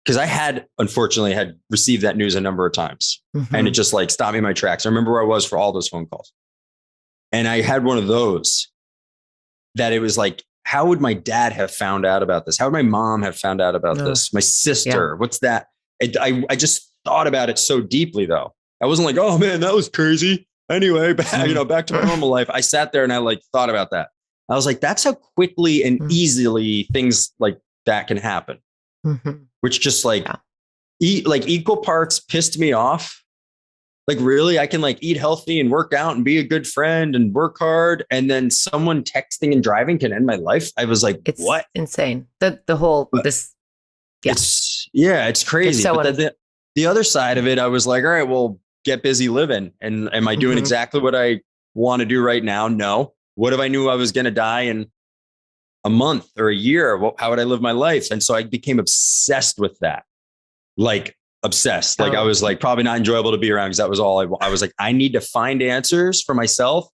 Because I unfortunately had received that news a number of times and it just like stopped me in my tracks. I remember where I was for all those phone calls. And I had one of those that it was like, how would my dad have found out about this? How would my mom have found out about this? My sister, what's that? I just thought about it so deeply though. I wasn't like, oh man, that was crazy. Anyway, back to my normal life. I sat there and I like thought about that. I was like, that's how quickly and easily things like that can happen. Which just like equal parts pissed me off. Like really, I can like eat healthy and work out and be a good friend and work hard. And then someone texting and driving can end my life. I was like, it's what? Insane. The whole, Yeah, it's crazy. So But then the other side of it, I was like, all right, well, get busy living. And am I doing exactly what I want to do right now? No. What if I knew I was going to die in a month or a year? How would I live my life? And so I became obsessed with that. Like obsessed. Like I was like probably not enjoyable to be around because that was all I was like, I need to find answers for myself.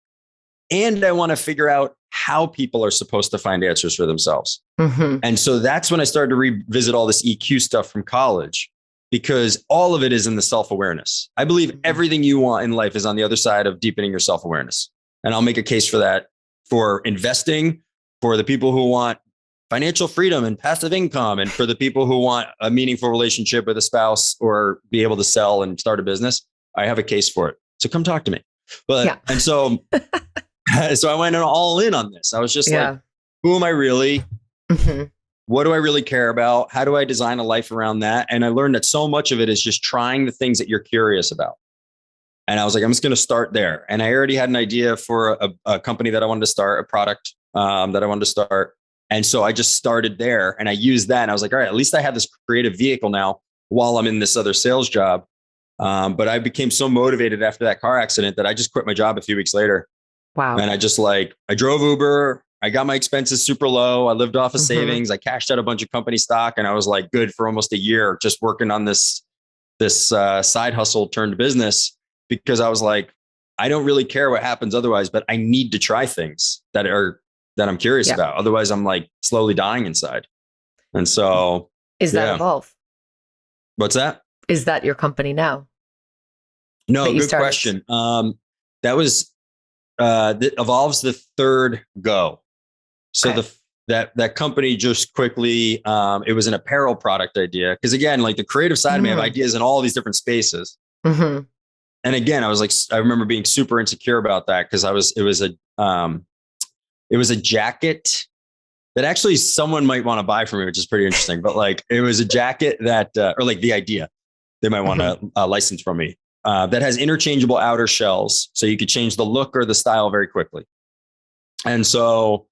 And I want to figure out how people are supposed to find answers for themselves. And so that's when I started to revisit all this EQ stuff from college, because all of it is in the self-awareness. I believe everything you want in life is on the other side of deepening your self-awareness. And I'll make a case for that for investing, for the people who want financial freedom and passive income, and for the people who want a meaningful relationship with a spouse or be able to sell and start a business. I have a case for it. So come talk to me. But, and so, so I went all in on this. I was just like, who am I really? What do I really care about? How do I design a life around that? And I learned that so much of it is just trying the things that you're curious about. And I was like, I'm just going to start there. And I already had an idea for a company that I wanted to start, a product that I wanted to start. And so I just started there and I used that. And I was like, all right, at least I have this creative vehicle now while I'm in this other sales job. But I became so motivated after that car accident that I just quit my job a few weeks later. Wow. And I just I drove Uber. I got my expenses super low. I lived off of savings. I cashed out a bunch of company stock and I was like good for almost a year just working on this side hustle turned business, because I was like, I don't really care what happens otherwise, but I need to try things that I'm curious about. Otherwise I'm like slowly dying inside. And so is that Evolve? What's that? Is that your company now? No, good question. That was Evolve's the third go. So that company just quickly, it was an apparel product idea. Cause again, like the creative side of me, I have ideas in all these different spaces. And again, I was like, I remember being super insecure about that. Cause it was a jacket that actually someone might want to buy from me, which is pretty interesting, but like, it was a jacket that, or like the idea they might want to license from me, that has interchangeable outer shells. So you could change the look or the style very quickly. And so,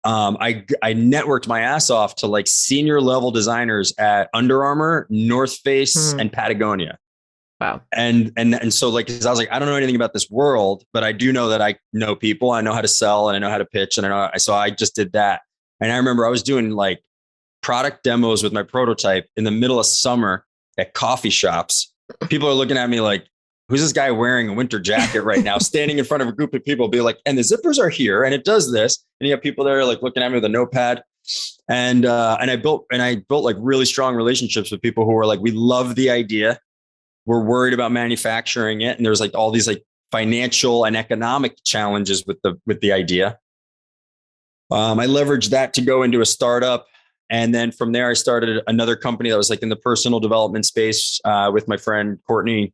I networked my ass off to like senior level designers at Under Armour, North Face, and Patagonia. Wow. And so like, 'cause I was like, I don't know anything about this world, but I do know that I know people, I know how to sell and I know how to pitch. And so I just did that. And I remember I was doing like product demos with my prototype in the middle of summer at coffee shops. People are looking at me like, who's this guy wearing a winter jacket right now, standing in front of a group of people, be like, and the zippers are here and it does this. And you have people there like looking at me with a notepad. And I built like really strong relationships with people who were like, we love the idea. We're worried about manufacturing it. And there's like all these like financial and economic challenges with the idea. I leveraged that to go into a startup. And then from there, I started another company that was like in the personal development space with my friend Courtney.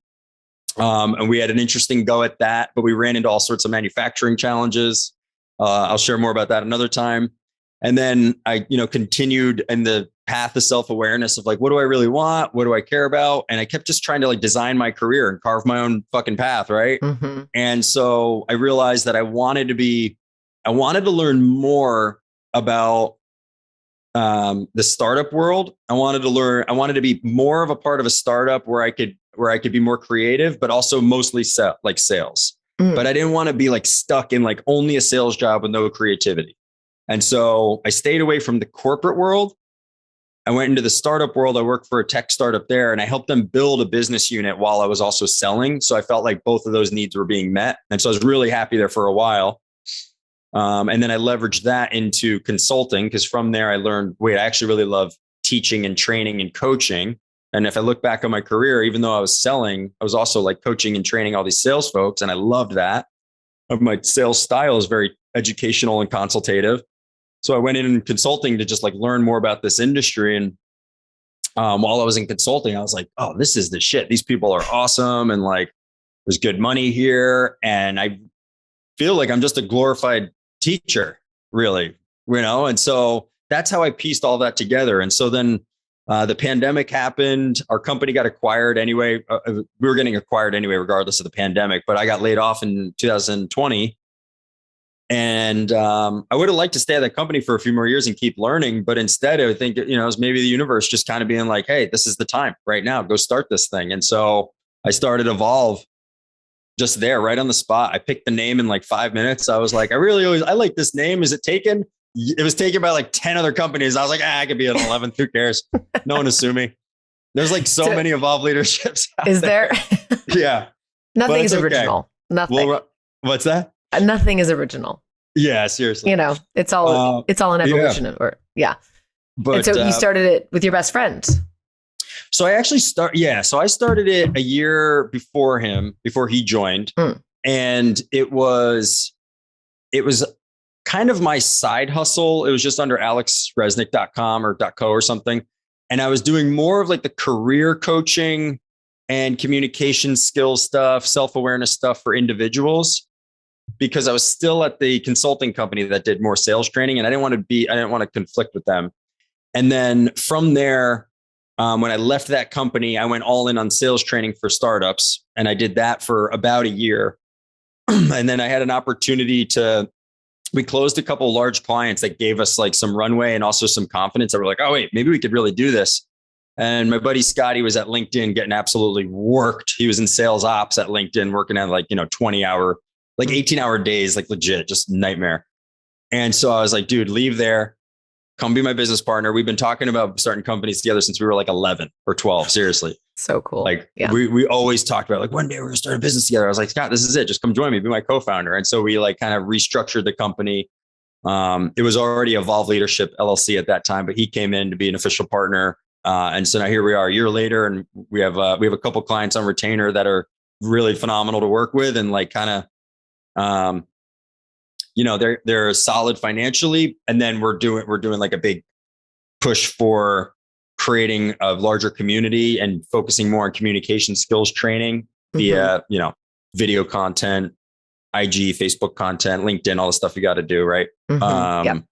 And we had an interesting go at that, but we ran into all sorts of manufacturing challenges. I'll share more about that another time. And then I, continued in the path of self-awareness of like, what do I really want? What do I care about? And I kept just trying to like design my career and carve my own fucking path. Right. And so I realized that I wanted to learn more about the startup world. I wanted to be more of a part of a startup where I could be more creative, but also mostly sales. But I didn't want to be like stuck in like only a sales job with no creativity. And so I stayed away from the corporate world. I went into the startup world. I worked for a tech startup there and I helped them build a business unit while I was also selling. So I felt like both of those needs were being met. And so I was really happy there for a while. And then I leveraged that into consulting, because from there I learned, I actually really love teaching and training and coaching. And if I look back on my career, even though I was selling, I was also like coaching and training all these sales folks. And I loved that. My sales style is very educational and consultative. So I went in consulting to just like learn more about this industry. And while I was in consulting, I was like, oh, this is the shit. These people are awesome. And like, there's good money here. And I feel like I'm just a glorified teacher, really, And so that's how I pieced all that together. And so then the pandemic happened. Our company got acquired anyway. We were getting acquired anyway, regardless of the pandemic. But I got laid off in 2020. And I would have liked to stay at that company for a few more years and keep learning. But instead, I think, it was maybe the universe just kind of being like, hey, this is the time right now. Go start this thing. And so I started Evolve just there, right on the spot. I picked the name in like 5 minutes. I was like, I like this name. Is it taken? It was taken by like 10 other companies. I was like, I could be an 11th. Who cares? No one will sue me. There's like so many Evolve leaderships. Is there? Yeah. Nothing is original. Okay. Nothing. Well, what's that? Nothing is original. Yeah, seriously. It's all an evolution of, But and so you started it with your best friend. So I actually I started it a year before he joined. And it was kind of my side hustle. It was just under alexresnick.com or .co or something. And I was doing more of like the career coaching and communication skills stuff, self-awareness stuff for individuals, because I was still at the consulting company that did more sales training, and I didn't want to conflict with them. And then from there, when I left that company, I went all in on sales training for startups, and I did that for about a year. And then I had an opportunity we closed a couple of large clients that gave us like some runway and also some confidence that were like, oh wait, maybe we could really do this. And my buddy Scotty was at LinkedIn getting absolutely worked. He was in sales ops at LinkedIn, working at like, 20-hour, like 18-hour days, like legit, just nightmare. And so I was like, dude, leave there. Come be my business partner. We've been talking about starting companies together since we were like 11 or 12. Seriously. So cool. Like we always talked about like one day we're gonna start a business together. I was like, Scott, this is it. Just come join me, be my co-founder. And so we like kind of restructured the company. It was already Evolve Leadership LLC at that time, but he came in to be an official partner. And so now here we are a year later, and we have a couple clients on retainer that are really phenomenal to work with, and like kind of, they're solid financially. And then we're doing like a big push for creating a larger community and focusing more on communication skills training via, video content, IG, Facebook content, LinkedIn, all the stuff you got to do. Right. And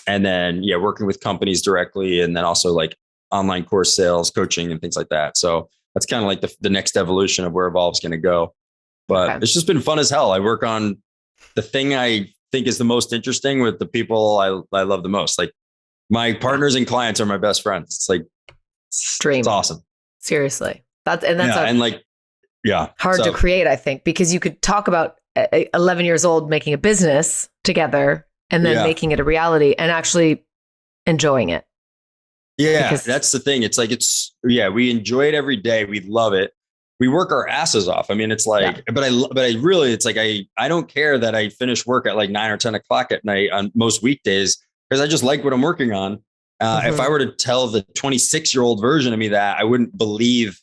then, working with companies directly, and then also like online course sales, coaching, and things like that. So that's kind of like the next evolution of where Evolve's going to go. But It's just been fun as hell. I work on the thing I think is the most interesting with the people I love the most. Like my partners and clients are my best friends. It's like, dream. It's awesome. Seriously. Hard to create, I think, because you could talk about 11 years old making a business together and then making it a reality and actually enjoying it. Yeah, that's the thing. It's like, we enjoy it every day. We love it. We work our asses off. I mean, it's like, but I really, it's like, I don't care that I finish work at like 9 or 10 o'clock at night on most weekdays, because I just like what I'm working on. If I were to tell the 26-year-old version of me that, I wouldn't believe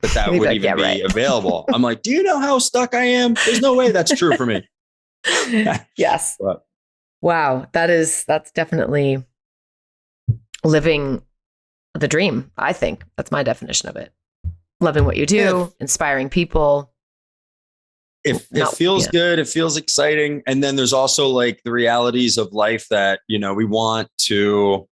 that would even be available. I'm like, do you know how stuck I am? There's no way that's true for me. Yes. But, wow. That's definitely living the dream. I think that's my definition of it. Loving what you do, inspiring people. It feels good. It feels exciting. And then there's also like the realities of life that, we want to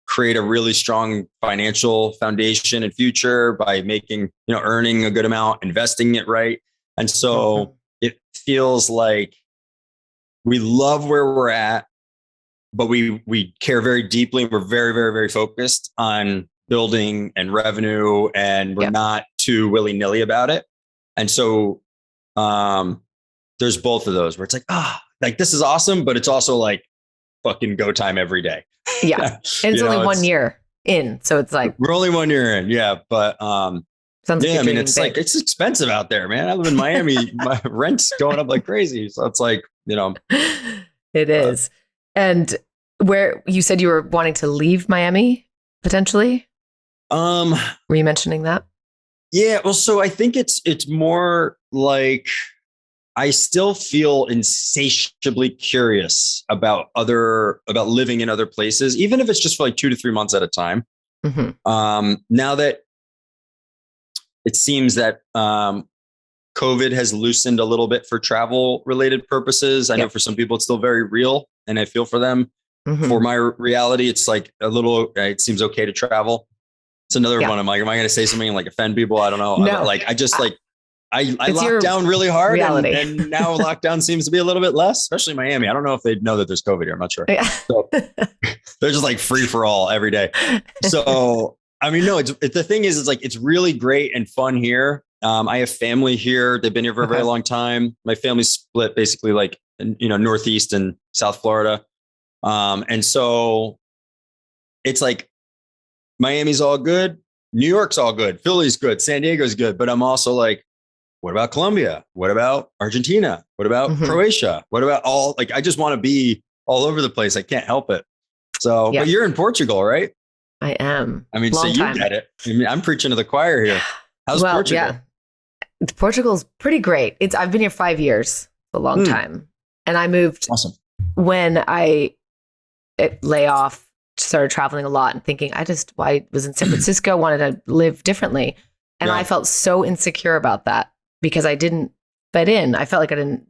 create a really strong financial foundation and future by making, earning a good amount, investing it right. And so it feels like we love where we're at, but we care very deeply. We're very, very, very focused on building and revenue, and we're not too willy-nilly about it. And so there's both of those where it's like, like this is awesome, but it's also like fucking go time every day. Yeah. And it's only 1 year in. So it's like, we're only 1 year in. Yeah. But sounds like it's like, it's expensive out there, man. I live in Miami. My rent's going up like crazy. So it's like, it is. And where you said you were wanting to leave Miami potentially? Were you mentioning that? Yeah. Well, so I think it's more like I still feel insatiably curious about living in other places, even if it's just for like 2 to 3 months at a time. Now that it seems that COVID has loosened a little bit for travel related purposes. I know for some people it's still very real, and I feel for them. For my reality, it's like it seems okay to travel. It's another one. I'm like, am I going to say something and like offend people? I don't know. No. I just like, I locked down really hard, and now lockdown seems to be a little bit less, especially Miami. I don't know if they know that there's COVID here. I'm not sure. Yeah. So they're just like free for all every day. So, I mean, no, the thing is, it's like, it's really great and fun here. I have family here. They've been here for a very long time. My family's split basically like, Northeast and South Florida. And so it's like Miami's all good. New York's all good. Philly's good. San Diego's good. But I'm also like, what about Colombia? What about Argentina? What about Croatia? What about I just want to be all over the place. I can't help it. So, but you're in Portugal, right? I am. I mean, so you get it. I mean, I'm preaching to the choir here. How's Portugal? Yeah. Portugal's pretty great. I've been here 5 years, a long time. And I moved when I lay off, started traveling a lot and thinking, I was in San Francisco, wanted to live differently. And I felt so insecure about that because I didn't fit in. I felt like I didn't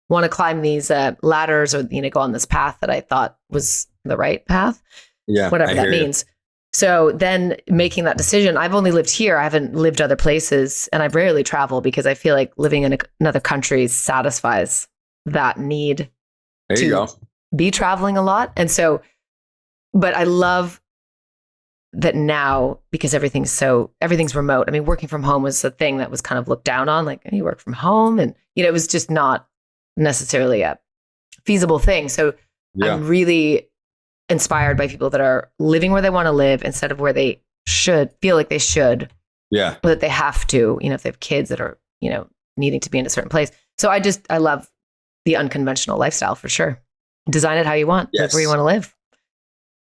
want to climb these ladders or, go on this path that I thought was the right path. Yeah. Whatever that means. So then making that decision, I've only lived here. I haven't lived other places, and I rarely travel because I feel like living in another country satisfies that need to be traveling a lot. And so, but I love that now because everything's remote. I mean, working from home was a thing that was kind of looked down on, like you work from home, and it was just not necessarily a feasible thing. So I'm really inspired by people that are living where they want to live instead of where they should feel like they should. Yeah. Or that they have to, if they have kids that are, needing to be in a certain place. So I love the unconventional lifestyle for sure. Design it how you want, live where you want to live.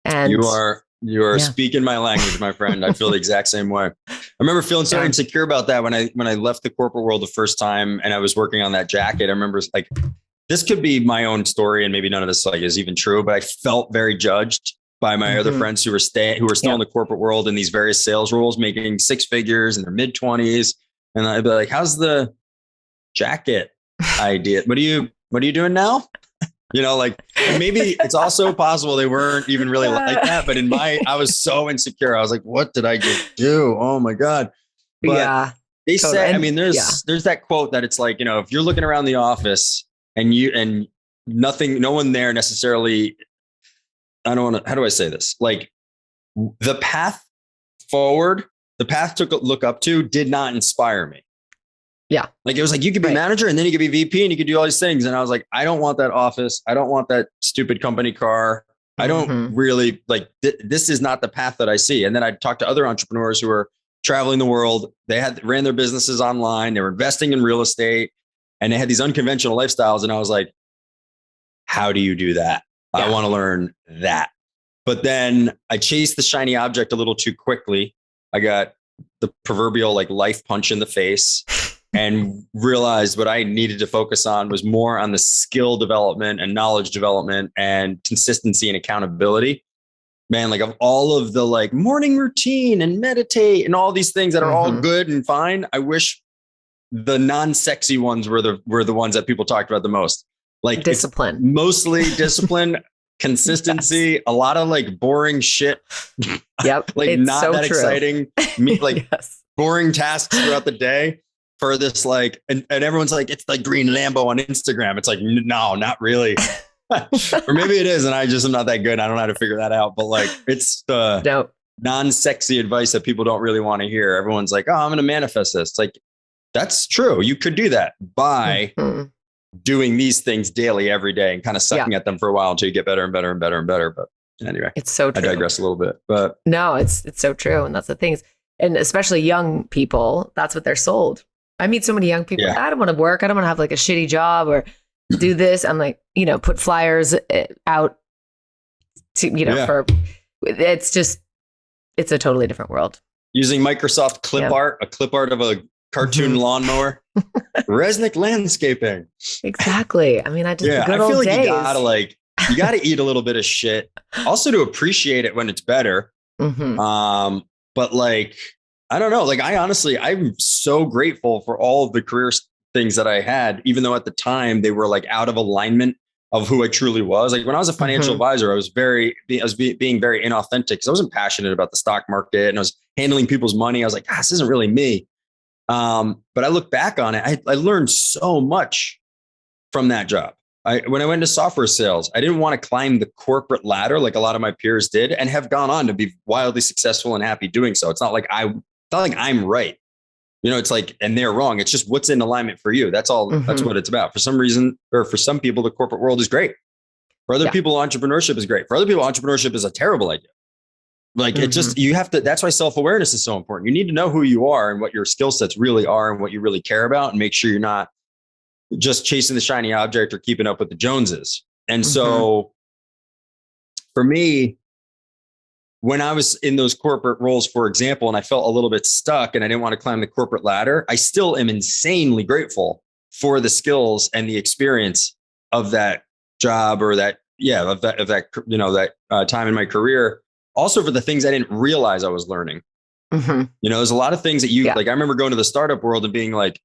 And you are speaking my language, my friend. I feel the exact same way. I remember feeling so insecure about that when I left the corporate world the first time and I was working on that jacket. I remember this could be my own story, and maybe none of this is even true, but I felt very judged by my other friends who were still in the corporate world in these various sales roles, making six figures in their mid-20s. And I'd be like, how's the jacket idea? What are you doing now? Maybe it's also possible they weren't even really like that, but I was so insecure. I was like, what did I just do? Oh my God. But they say, I mean, there's that quote that it's like, if you're looking around the office and no one there necessarily, how do I say this? Like the path forward, the path to look up to did not inspire me. Yeah. Like it was like, you could be manager and then you could be VP and you could do all these things. And I was like, I don't want that office. I don't want that stupid company car. I don't really this is not the path that I see. And then I talked to other entrepreneurs who were traveling the world. They ran their businesses online. They were investing in real estate and they had these unconventional lifestyles. And I was like, how do you do that? Yeah. I want to learn that. But then I chased the shiny object a little too quickly. I got the proverbial life punch in the face. And realized what I needed to focus on was more on the skill development and knowledge development and consistency and accountability. Man, of all of the morning routine and meditate and all these things that are all good and fine, I wish the non-sexy ones were the ones that people talked about the most. Discipline, mostly discipline, consistency, a lot of boring shit. Yep, not so that true. Exciting. Boring tasks throughout the day. For this, and everyone's like, it's the green Lambo on Instagram. It's like, no, not really. Or maybe it is. And I just am not that good. I don't know how to figure that out. But it's the non-sexy advice that people don't really want to hear. Everyone's like, oh, I'm going to manifest this. It's that's true. You could do that by doing these things daily, every day, and kind of sucking at them for a while until you get better and better and better and better. But anyway, it's so true. I digress a little bit, but no, it's so true. And that's the thing. And especially young people, that's what they're sold. I meet so many young people. Yeah. I don't want to work. I don't want to have a shitty job or do this. I'm like, put flyers out to, for it's a totally different world. Using Microsoft clip art, a clip art of a cartoon lawnmower, Resnick landscaping. Exactly. I mean, I feel days. You gotta eat a little bit of shit also to appreciate it when it's better. But I don't know. I'm so grateful for all of the career things that I had, even though at the time they were out of alignment of who I truly was. When I was a financial advisor, I was being very inauthentic because I wasn't passionate about the stock market and I was handling people's money. I was like, this isn't really me. But I look back on it, I learned so much from that job. When I went into software sales, I didn't want to climb the corporate ladder like a lot of my peers did, and have gone on to be wildly successful and happy doing so. It's not like I'm right. It's like, and they're wrong. It's just what's in alignment for you. That's all. That's what it's about. For some reason, or for some people, the corporate world is great. For other people, entrepreneurship is great. For other people, entrepreneurship is a terrible idea. Like it just, you have to, that's why self-awareness is so important. You need to know who you are and what your skill sets really are and what you really care about, and make sure you're not just chasing the shiny object or keeping up with the Joneses. And so for me, when I was in those corporate roles, for example, and I felt a little bit stuck and I didn't want to climb the corporate ladder, I still am insanely grateful for the skills and the experience of that job, or that time in my career. Also for the things I didn't realize I was learning. There's a lot of things that like, I remember going to the startup world and being like,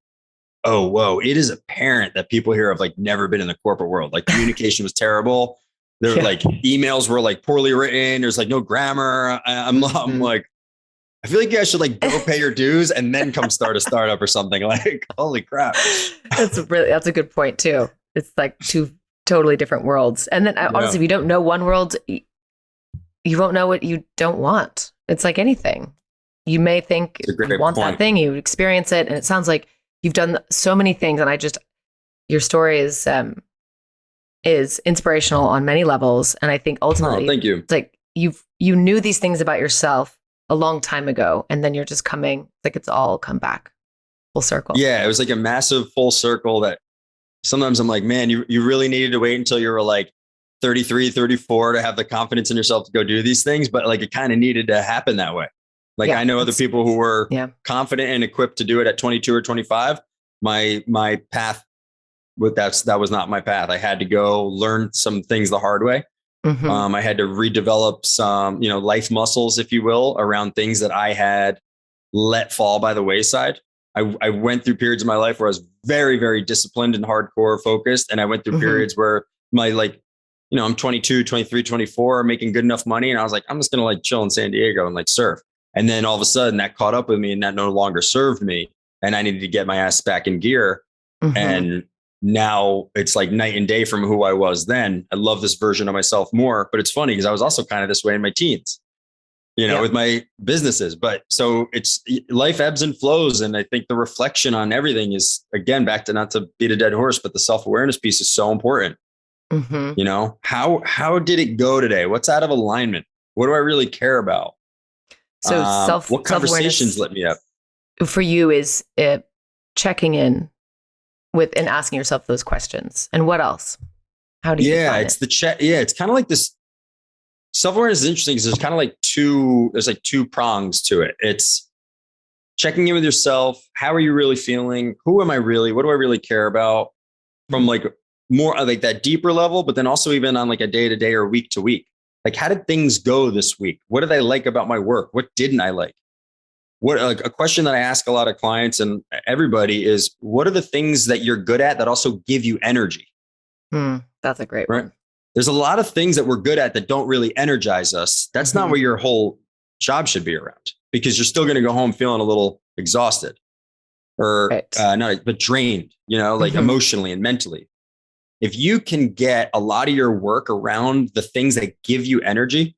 oh, whoa, it is apparent that people here have like never been in the corporate world. Like communication was terrible. There like emails were like poorly written. There's like no grammar. I'm like, I feel like you guys should like go pay your dues and then come start a startup or something. Like, holy crap. That's a good point too. It's like two totally different worlds. And then honestly, if you don't know one world, you won't know what you don't want. It's like anything. You may think you want that thing, you experience it. And it sounds like you've done so many things. And your story is inspirational on many levels. And I think ultimately, thank you. It's like you knew these things about yourself a long time ago, and then you're just it's all come back full circle. Yeah. It was like a massive full circle that sometimes I'm like, man, you really needed to wait until you were like 33, 34 to have the confidence in yourself to go do these things. But like, it kind of needed to happen that way. Like I know other people who were confident and equipped to do it at 22 or 25. My path that was not my path. I had to go learn some things the hard way. I had to redevelop some, life muscles, if you will, around things that I had let fall by the wayside. I went through periods of my life where I was very, very disciplined and hardcore focused. And I went through periods where I'm 22, 23, 24, making good enough money. And I was like, I'm just going to like chill in San Diego and like surf. And then all of a sudden that caught up with me and that no longer served me. And I needed to get my ass back in gear. And now it's like night and day from who I was then. I love this version of myself more, but it's funny because I was also kind of this way in my teens, with my businesses. But so it's life ebbs and flows. And I think the reflection on everything is, again, back to, not to beat a dead horse, but the self-awareness piece is so important. How did it go today? What's out of alignment? What do I really care about? So what conversations lit me up? For you is checking in with and asking yourself those questions. And what else? How do you define it's the check. Yeah, it's kind of like this. Self-awareness is interesting because there's kind of like two prongs to it. It's checking in with yourself. How are you really feeling? Who am I really? What do I really care about? From like more like that deeper level, but then also even on like a day to day or week to week. Like, how did things go this week? What did I like about my work? What didn't I like? A question that I ask a lot of clients and everybody is, what are the things that you're good at that also give you energy? That's a great one. There's a lot of things that we're good at that don't really energize us. That's not what your whole job should be around, because you're still going to go home feeling a little exhausted or but drained, like emotionally and mentally. If you can get a lot of your work around the things that give you energy,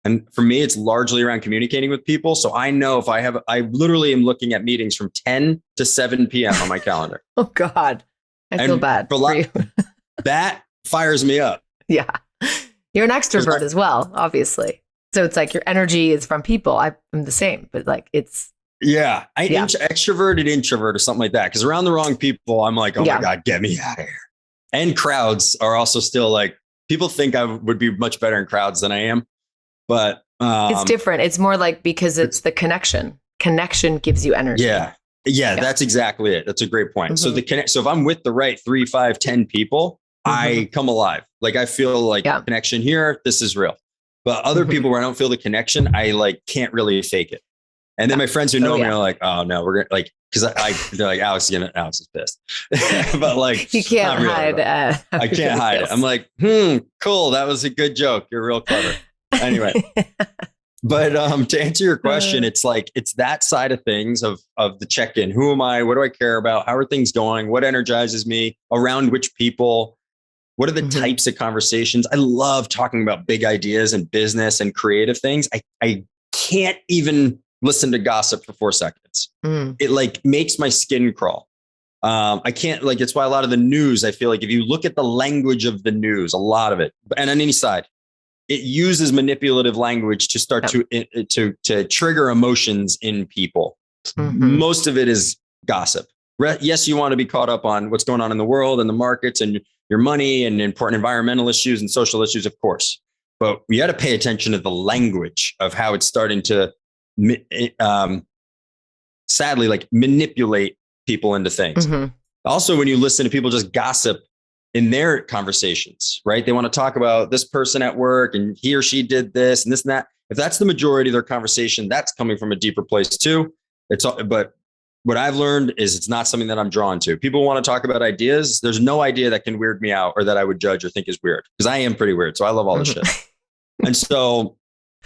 and for me, it's largely around communicating with people. So I know if I literally am looking at meetings from 10 to 7 p.m. on my calendar. Oh God, I feel bad for you. That fires me up. Yeah. You're an extrovert as well, obviously. So it's like your energy is from people. I'm the same, but like it's. Yeah. Extroverted introvert or something like that. Because around the wrong people, I'm like, oh my God, get me out of here. And crowds are also still like, people think I would be much better in crowds than I am. But it's different. It's more like, because it's the connection. Connection gives you energy. Yeah, that's exactly it. That's a great point. So so if I'm with the right 3, 5, 10 people, I come alive. Like I feel like connection here, this is real. But other people where I don't feel the connection, I like can't really fake it. And then my friends who know me are like, oh no, we're gonna like, because they're like, Alex is pissed. But like, you can't hide. I can't hide it. I'm like, cool. That was a good joke. You're real clever. Anyway, But to answer your question, it's like, it's that side of things of the check-in. Who am I? What do I care about? How are things going? What energizes me? Around which people? What are the types of conversations? I love talking about big ideas and business and creative things. I can't even listen to gossip for 4 seconds. It like makes my skin crawl. I can't, like, it's why a lot of the news, I feel like if you look at the language of the news, a lot of it, and on any side, it uses manipulative language to start to trigger emotions in people. Most of it is gossip. Yes, you want to be caught up on what's going on in the world and the markets and your money and important environmental issues and social issues, of course. But we got to pay attention to the language of how it's starting to, sadly, like manipulate people into things. Also, when you listen to people just gossip in their conversations, right? They want to talk about this person at work and he or she did this and this and that. If that's the majority of their conversation, that's coming from a deeper place too. But what I've learned is it's not something that I'm drawn to. People want to talk about ideas. There's no idea that can weird me out or that I would judge or think is weird, because I am pretty weird. So I love all this shit. And so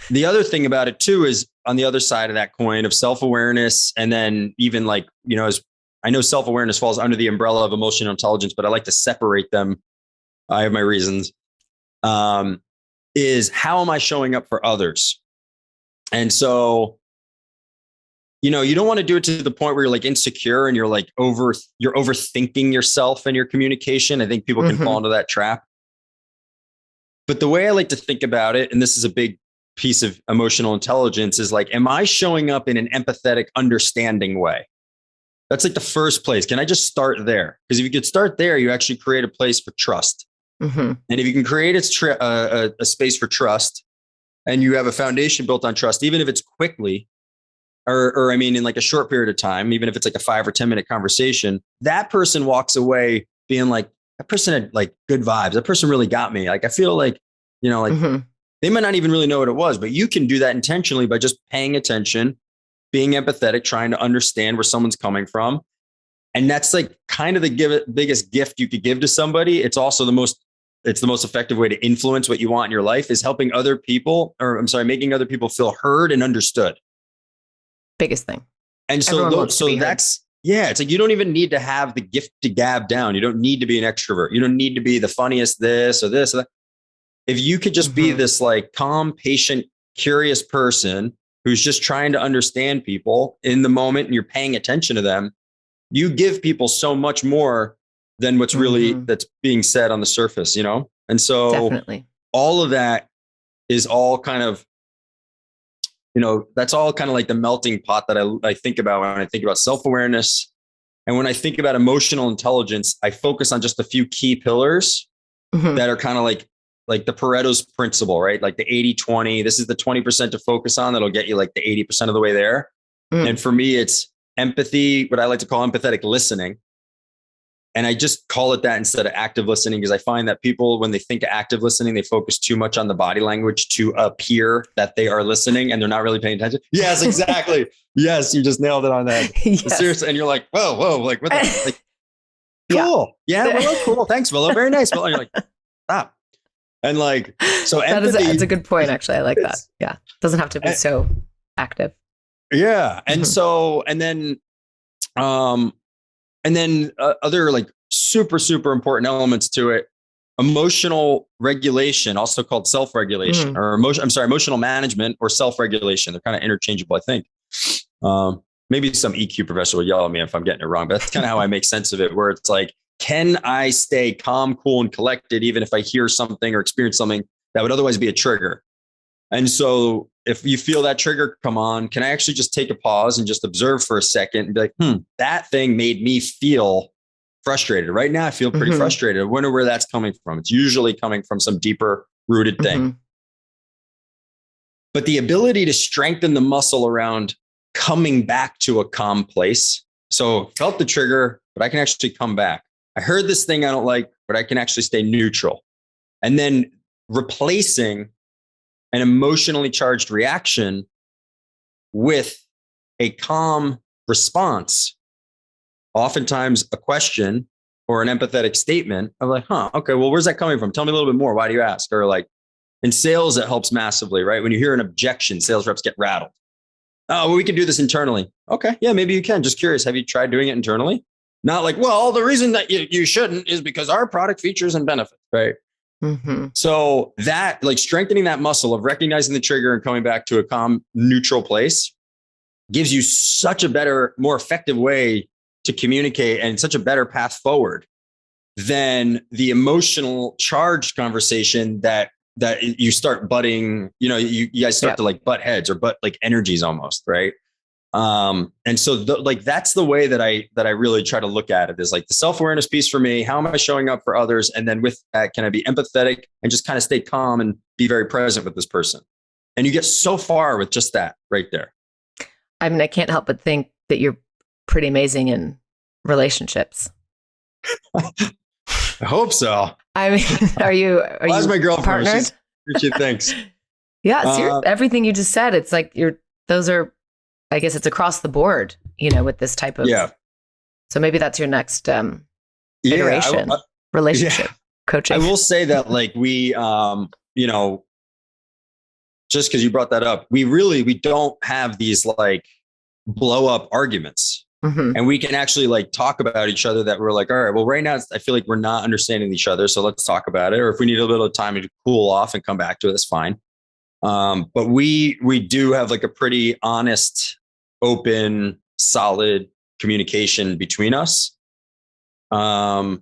the other thing about it too is on the other side of that coin of self-awareness. And then even like, as I know self-awareness falls under the umbrella of emotional intelligence, but I like to separate them. I have my reasons. Is how am I showing up for others? And so, you don't want to do it to the point where you're like insecure and you're like you're overthinking yourself and your communication. I think people can fall into that trap. But the way I like to think about it, and this is a big piece of emotional intelligence, is like, am I showing up in an empathetic, understanding way? That's like the first place. Can I just start there? Because if you could start there, you actually create a place for trust. And if you can create a space for trust and you have a foundation built on trust, even if it's quickly, or I mean, in like a short period of time, even if it's like a 5 or 10 minute conversation, that person walks away being like, that person had like good vibes. That person really got me. Like, I feel like, they might not even really know what it was, but you can do that intentionally by just paying attention, being empathetic, trying to understand where someone's coming from. And that's like kind of the biggest gift you could give to somebody. It's also the most effective way to influence what you want in your life, is helping other people, making other people feel heard and understood. Biggest thing. And so that's, it's like, you don't even need to have the gift to gab down. You don't need to be an extrovert. You don't need to be the funniest this or this or that. If you could just be this like calm, patient, curious person who's just trying to understand people in the moment and you're paying attention to them, you give people so much more than what's really that's being said on the surface, And so definitely all of that is all kind of, that's all kind of like the melting pot that I think about when I think about self-awareness. And when I think about emotional intelligence, I focus on just a few key pillars that are kind of like the Pareto's principle, right? Like the 80-20, this is the 20% to focus on. That'll get you like the 80% of the way there. And for me, it's empathy, what I like to call empathetic listening. And I just call it that instead of active listening, because I find that people, when they think of active listening, they focus too much on the body language to appear that they are listening and they're not really paying attention. Yes, exactly. Yes, you just nailed it on that. Yes. Seriously. And you're like, whoa, like what the like, cool. Yeah, Willow, cool. Thanks, Willow. Very nice, Willow. And you're like, stop. And like, so empathy, that's a good point, actually. I like that. Yeah. It doesn't have to be so active. Yeah. And so, and then other like super, super important elements to it. Emotional regulation, also called self-regulation, or emotional management or self-regulation. They're kind of interchangeable, I think. Maybe some EQ professor will yell at me if I'm getting it wrong, but that's kind of how I make sense of it, where it's like, can I stay calm, cool, and collected, even if I hear something or experience something that would otherwise be a trigger? And so if you feel that trigger come on, can I actually just take a pause and just observe for a second and be like, that thing made me feel frustrated. Right now, I feel pretty frustrated. I wonder where that's coming from. It's usually coming from some deeper rooted thing. But the ability to strengthen the muscle around coming back to a calm place. So felt the trigger, but I can actually come back. I heard this thing I don't like, but I can actually stay neutral. And then replacing an emotionally charged reaction with a calm response, oftentimes a question or an empathetic statement of like, okay, well, where's that coming from? Tell me a little bit more. Why do you ask? Or like, In sales, it helps massively, right? When you hear an objection, sales reps get rattled. Oh, well, we can do this internally. Okay. Yeah, maybe you can. Just curious. Have you tried doing it internally? Not like, well, the reason that you shouldn't is because our product features and benefits, right? So that, like, strengthening that muscle of recognizing the trigger and coming back to a calm, neutral place gives you such a better, more effective way to communicate and such a better path forward than the emotional charged conversation that you start butting, you guys start to like butt heads or butt like energies almost, right? And so like that's the way that I really try to look at it, is like the self-awareness piece for me. How am I showing up for others? And then with that, can I be empathetic and just kind of stay calm and be very present with this person? And you get so far with just that right there. I mean, I can't help but think that you're pretty amazing in relationships. I hope so. I mean, are you my girlfriend partnered? She thinks. Yeah, so everything you just said, it's like those are, I guess it's across the board, with this type of. Yeah. So maybe that's your next iteration, relationship coaching. I will say that, like, we, just because you brought that up, we don't have these like blow up arguments. And we can actually like talk about each other, that we're like, all right, well, right now I feel like we're not understanding each other. So let's talk about it. Or if we need a little time to cool off and come back to it, it's fine. But we do have like a pretty honest, open, solid communication between us. And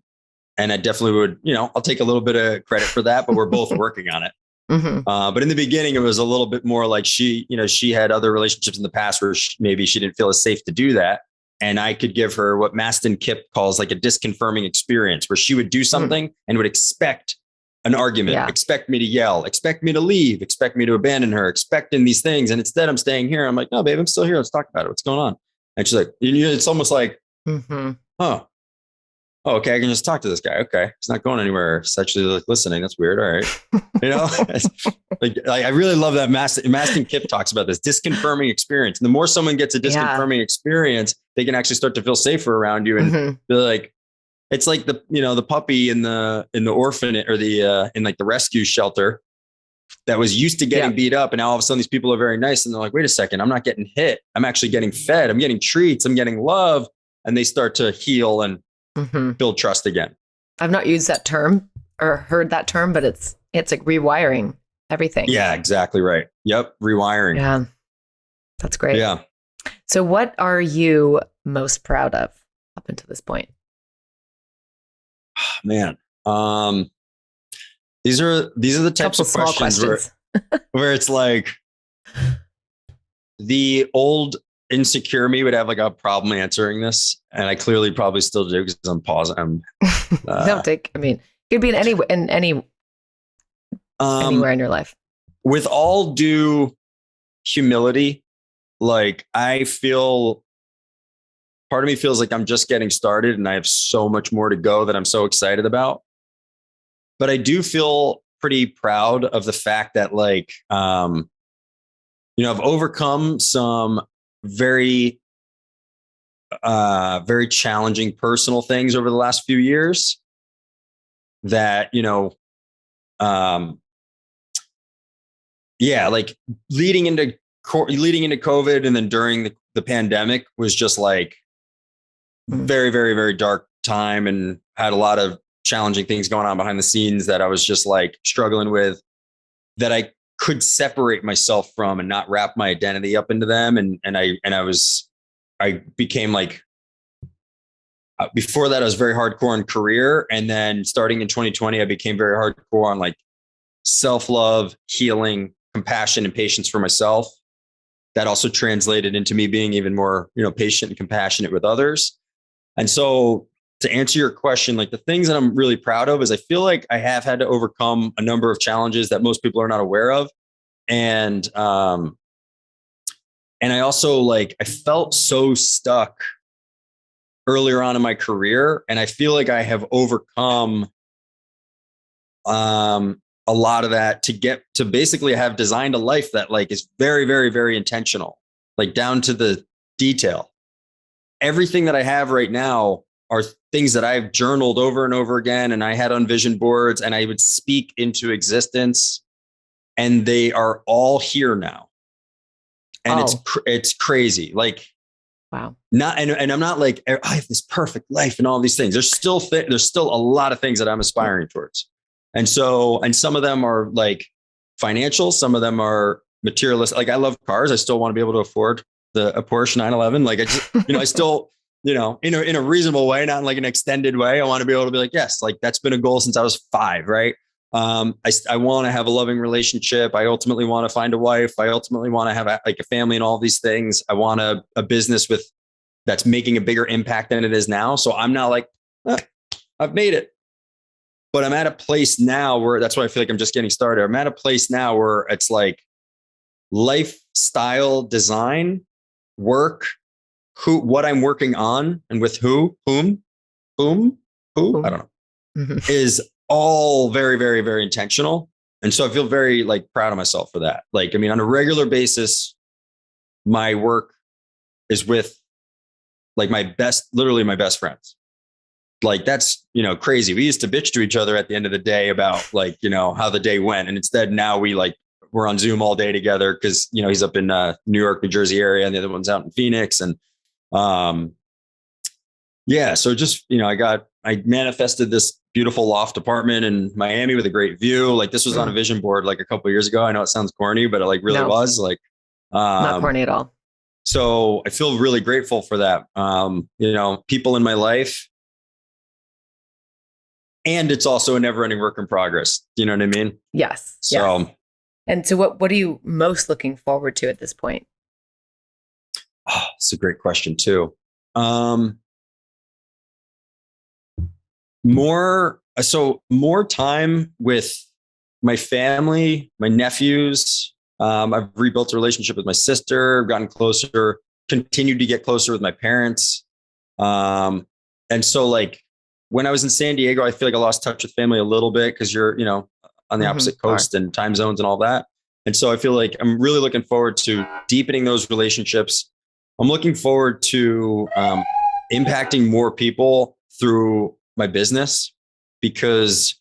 I definitely would, I'll take a little bit of credit for that, but we're both working on it. But in the beginning, it was a little bit more like she had other relationships in the past where maybe she didn't feel as safe to do that. And I could give her what Maston Kipp calls like a disconfirming experience, where she would do something and would expect an argument, expect me to yell, expect me to leave, expect me to abandon her, expecting these things. And instead I'm staying here. I'm like, no, babe, I'm still here. Let's talk about it. What's going on? And she's like, it's almost like, oh, okay, I can just talk to this guy. Okay, it's not going anywhere. It's actually like listening. That's weird. All right, like I really love that. Maston Kipp talks about this disconfirming experience. And the more someone gets a disconfirming experience, they can actually start to feel safer around you, and feel like it's like the puppy in the orphanage or in like the rescue shelter that was used to getting beat up, and now all of a sudden these people are very nice, and they're like, wait a second, I'm not getting hit. I'm actually getting fed. I'm getting treats. I'm getting love, and they start to heal and build trust again. I've not used that term or heard that term, but it's like rewiring everything. Yeah, exactly right. Yep. Rewiring. Yeah. That's great. Yeah. So what are you most proud of up until this point? Man. These are the types of questions where it's like the old insecure me would have like a problem answering this, and I clearly probably still do because I'm pausing. It could be anywhere in your life. With all due humility, like I feel, part of me feels like I'm just getting started and I have so much more to go that I'm so excited about. But I do feel pretty proud of the fact that like, I've overcome some very, very challenging personal things over the last few years that, like leading into COVID and then during the pandemic was just like very, very, very dark time, and had a lot of challenging things going on behind the scenes that I was just like struggling with, that I could separate myself from and not wrap my identity up into them. And I became like, before that, I was very hardcore in career. And then starting in 2020, I became very hardcore on like self-love, healing, compassion, and patience for myself. That also translated into me being even more, patient and compassionate with others. And so to answer your question, like the things that I'm really proud of is I feel like I have had to overcome a number of challenges that most people are not aware of. And I also I felt so stuck earlier on in my career. And I feel like I have overcome a lot of that to get to basically have designed a life that like is very, very, very intentional, like down to the detail. Everything that I have right now are things that I've journaled over and over again. And I had on vision boards and I would speak into existence. and they are all here now. And it's crazy. Like, wow. And I'm not like, I have this perfect life and all these things. There's still a lot of things that I'm aspiring towards. And some of them are like financial. Some of them are materialistic. Like I love cars. I still want to be able to afford a Porsche 911. Like I just, I still, in a reasonable way, not in like an extended way. I want to be able to be like, yes, like that's been a goal since I was 5. Right. I want to have a loving relationship. I ultimately want to find a wife. I ultimately want to have a family and all these things. I want a business that's making a bigger impact than it is now. So I'm not like, I've made it. But I'm at a place now where that's why I feel like I'm just getting started. I'm at a place now where it's like lifestyle design, work, what I'm working on and with whom, I don't know, is all very, very, very intentional. And so I feel very like proud of myself for that. Like, I mean, on a regular basis, my work is with like literally my best friends. Like that's, crazy. We used to bitch to each other at the end of the day about like, how the day went. And instead now we're on Zoom all day together because, he's up in New York, New Jersey area and the other one's out in Phoenix. And so just, I manifested this beautiful loft apartment in Miami with a great view. Like this was on a vision board like a couple of years ago. I know it sounds corny, but it like really was like, not corny at all. So I feel really grateful for that. People in my life. And it's also a never ending work in progress. Do you know what I mean? Yes. So, yes. And so what are you most looking forward to at this point? Oh, it's a great question too. More time with my family, my nephews. I've rebuilt a relationship with my sister, gotten closer, continued to get closer with my parents. And so like when I was in San Diego, I feel like I lost touch with family a little bit because you're, on the opposite coast and time zones and all that. And so I feel like I'm really looking forward to deepening those relationships. I'm looking forward to impacting more people through my business because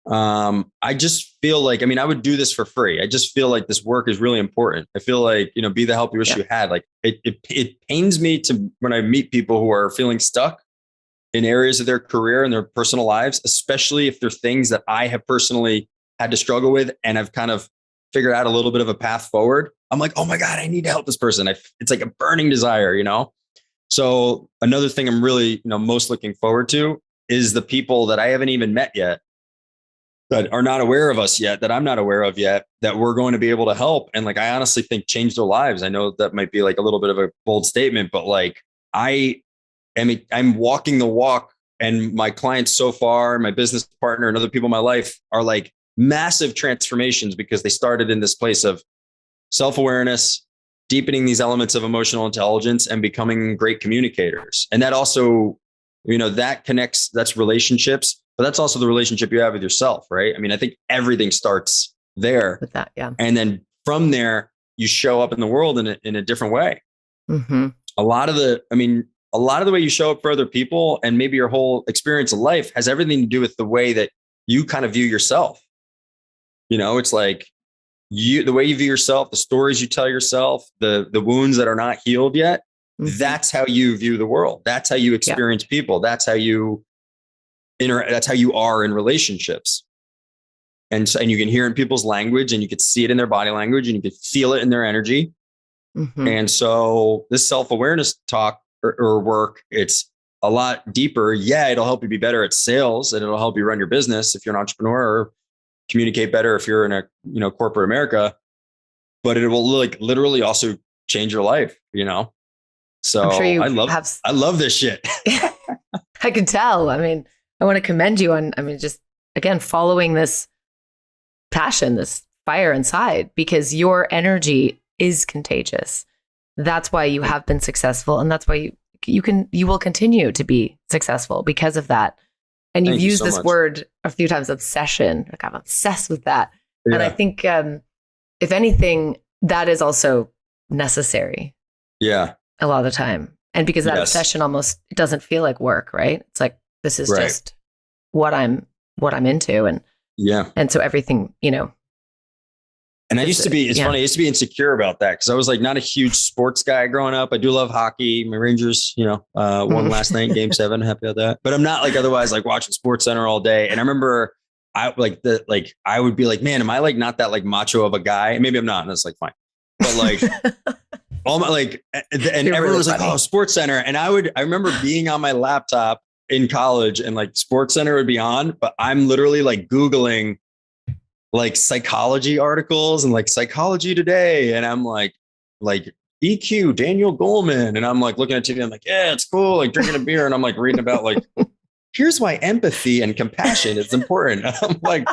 I just feel like, I would do this for free. I just feel like this work is really important. I feel like, be the help you wish you had. Like it pains me to when I meet people who are feeling stuck in areas of their career and their personal lives, especially if they're things that I have personally had to struggle with and I've kind of figured out a little bit of a path forward. I'm like, oh my God, I need to help this person. It's like a burning desire, So another thing I'm really, most looking forward to is the people that I haven't even met yet, that are not aware of us yet, that I'm not aware of yet, that we're going to be able to help. And like, I honestly think change their lives. I know that might be like a little bit of a bold statement, but like I'm walking the walk, and my clients so far, my business partner and other people in my life are like massive transformations because they started in this place of self-awareness, deepening these elements of emotional intelligence and becoming great communicators. And that also, that connects, that's relationships, but that's also the relationship you have with yourself, right? I think everything starts there with that. Yeah. And then from there, you show up in the world in a different way. Mm-hmm. A lot of the way you show up for other people and maybe your whole experience of life has everything to do with the way that you kind of view yourself. It's like the way you view yourself, the stories you tell yourself, the wounds that are not healed yet. Mm-hmm. That's how you view the world. That's how you experience people. That's how you that's how you are in relationships. And you can hear in people's language and you can see it in their body language and you can feel it in their energy. Mm-hmm. And so this self-awareness talk or work, it's a lot deeper. Yeah, it'll help you be better at sales and it'll help you run your business if you're an entrepreneur, or communicate better if you're in a corporate America. But it will like literally also change your life, So I'm sure I love this shit. I can tell. I want to commend you on, just again, following this passion, this fire inside, because your energy is contagious. That's why you have been successful. And that's why you will continue to be successful because of that. And you've used this word a few times, obsession. Like I'm obsessed with that. Yeah. And I think, if anything, that is also necessary. Yeah. A lot of the time. And because that obsession almost doesn't feel like work, right? It's like, this is just what I'm into. And yeah. And so everything, And I used to be, it's funny, I used to be insecure about that because I was like not a huge sports guy growing up. I do love hockey. My Rangers, won last night, game 7, happy about that. But I'm not like otherwise like watching Sports Center all day. And I remember I would be like, man, am I like not that like macho of a guy? Maybe I'm not. And it's like, fine. But like all my like, and everyone really was like, oh, Sports Center. And I remember being on my laptop in college and like Sports Center would be on, but I'm literally like Googling like psychology articles and like Psychology Today. And I'm like EQ, Daniel Goleman. And I'm like looking at TV. I'm like, yeah, it's cool. Like drinking a beer. And I'm like reading about like, here's why empathy and compassion is important. I'm like,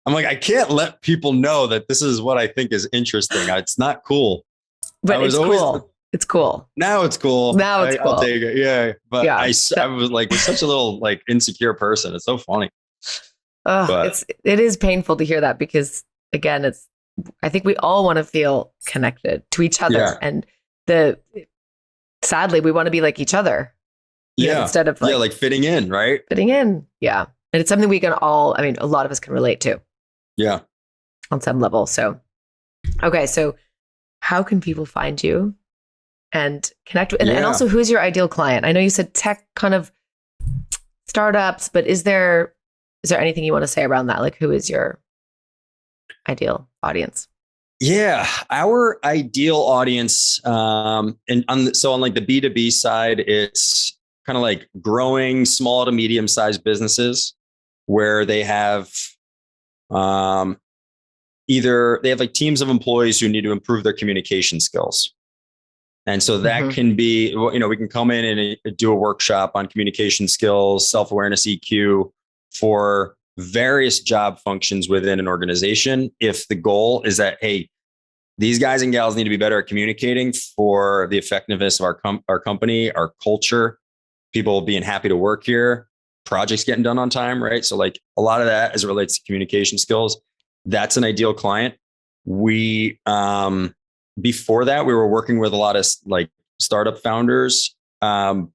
I can't let people know that this is what I think is interesting. It's not cool. But it's cool. It's cool. Now it's cool. I'll take it. Yeah. But I was like such a little like insecure person. It's so funny. It is painful to hear that because again, I think we all want to feel connected to each other, and sadly we want to be like each other. Instead of like fitting in, right? Fitting in. Yeah. And it's something we can all, a lot of us can relate to. Yeah. On some level. So, okay. So how can people find you and connect with, and also who's your ideal client? I know you said tech kind of startups, but is there anything you want to say around that? Like, who is your ideal audience? Yeah, our ideal audience, on like the B2B side, it's kind of like growing small to medium sized businesses where they have either they have like teams of employees who need to improve their communication skills. And so that can be, we can come in and do a workshop on communication skills, self-awareness, EQ for various job functions within an organization. If the goal is that, hey, these guys and gals need to be better at communicating for the effectiveness of our company, our culture, people being happy to work here, projects getting done on time, right? So like a lot of that as it relates to communication skills, that's an ideal client. We, before that, we were working with a lot of like startup founders. But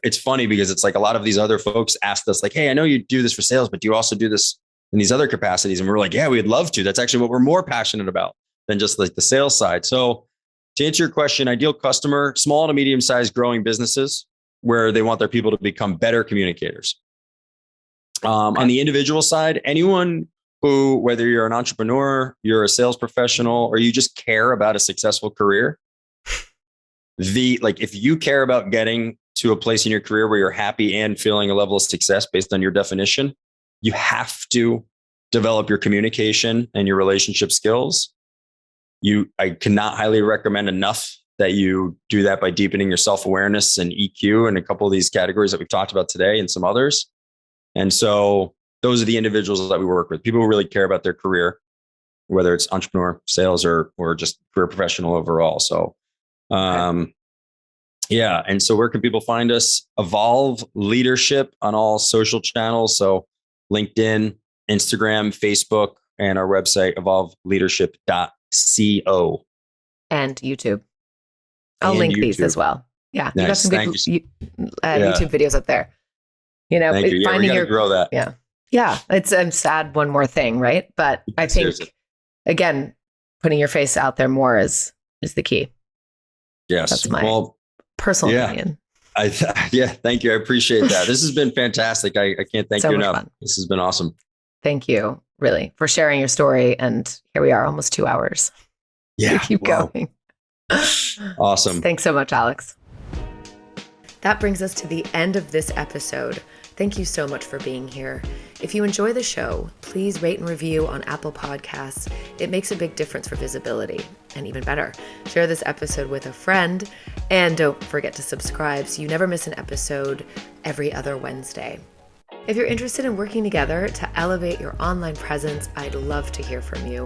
it's funny because it's like a lot of these other folks asked us like, hey, I know you do this for sales, but do you also do this in these other capacities? And we're like, yeah, we'd love to. That's actually what we're more passionate about than just like the sales side. So to answer your question, ideal customer, small to medium-sized growing businesses where they want their people to become better communicators. On the individual side, anyone who, whether you're an entrepreneur, you're a sales professional, or you just care about a successful career, if you care about getting to a place in your career where you're happy and feeling a level of success based on your definition, you have to develop your communication and your relationship skills. I cannot highly recommend enough that you do that by deepening your self-awareness and EQ and a couple of these categories that we've talked about today and some others. And so those are the individuals that we work with, people who really care about their career, whether it's entrepreneur, sales, or just career professional overall. So, yeah. And so where can people find us? Evolve Leadership on all social channels. So LinkedIn, Instagram, Facebook, and our website, evolveleadership.co. And YouTube. I'll link these as well. Yeah. Nice. You got some good YouTube videos up there. Thank you. Yeah, we gotta grow that. Yeah. Yeah. It's sad one more thing, right? But I think, again, putting your face out there more is the key. Yes. That's my personal opinion. Thank you. I appreciate that. This has been fantastic. I can't thank you enough. Fun. This has been awesome. Thank you, really, for sharing your story. And here we are, almost 2 hours. Yeah. Keep going. Awesome. Thanks so much, Alex. That brings us to the end of this episode. Thank you so much for being here. If you enjoy the show, please rate and review on Apple Podcasts. It makes a big difference for visibility. And even better, share this episode with a friend. And don't forget to subscribe so you never miss an episode every other Wednesday. If you're interested in working together to elevate your online presence, I'd love to hear from you.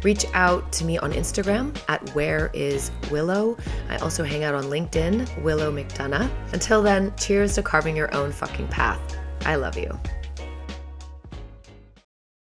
Reach out to me on Instagram at whereiswillow. I also hang out on LinkedIn, Willow McDonough. Until then, cheers to carving your own fucking path. I love you.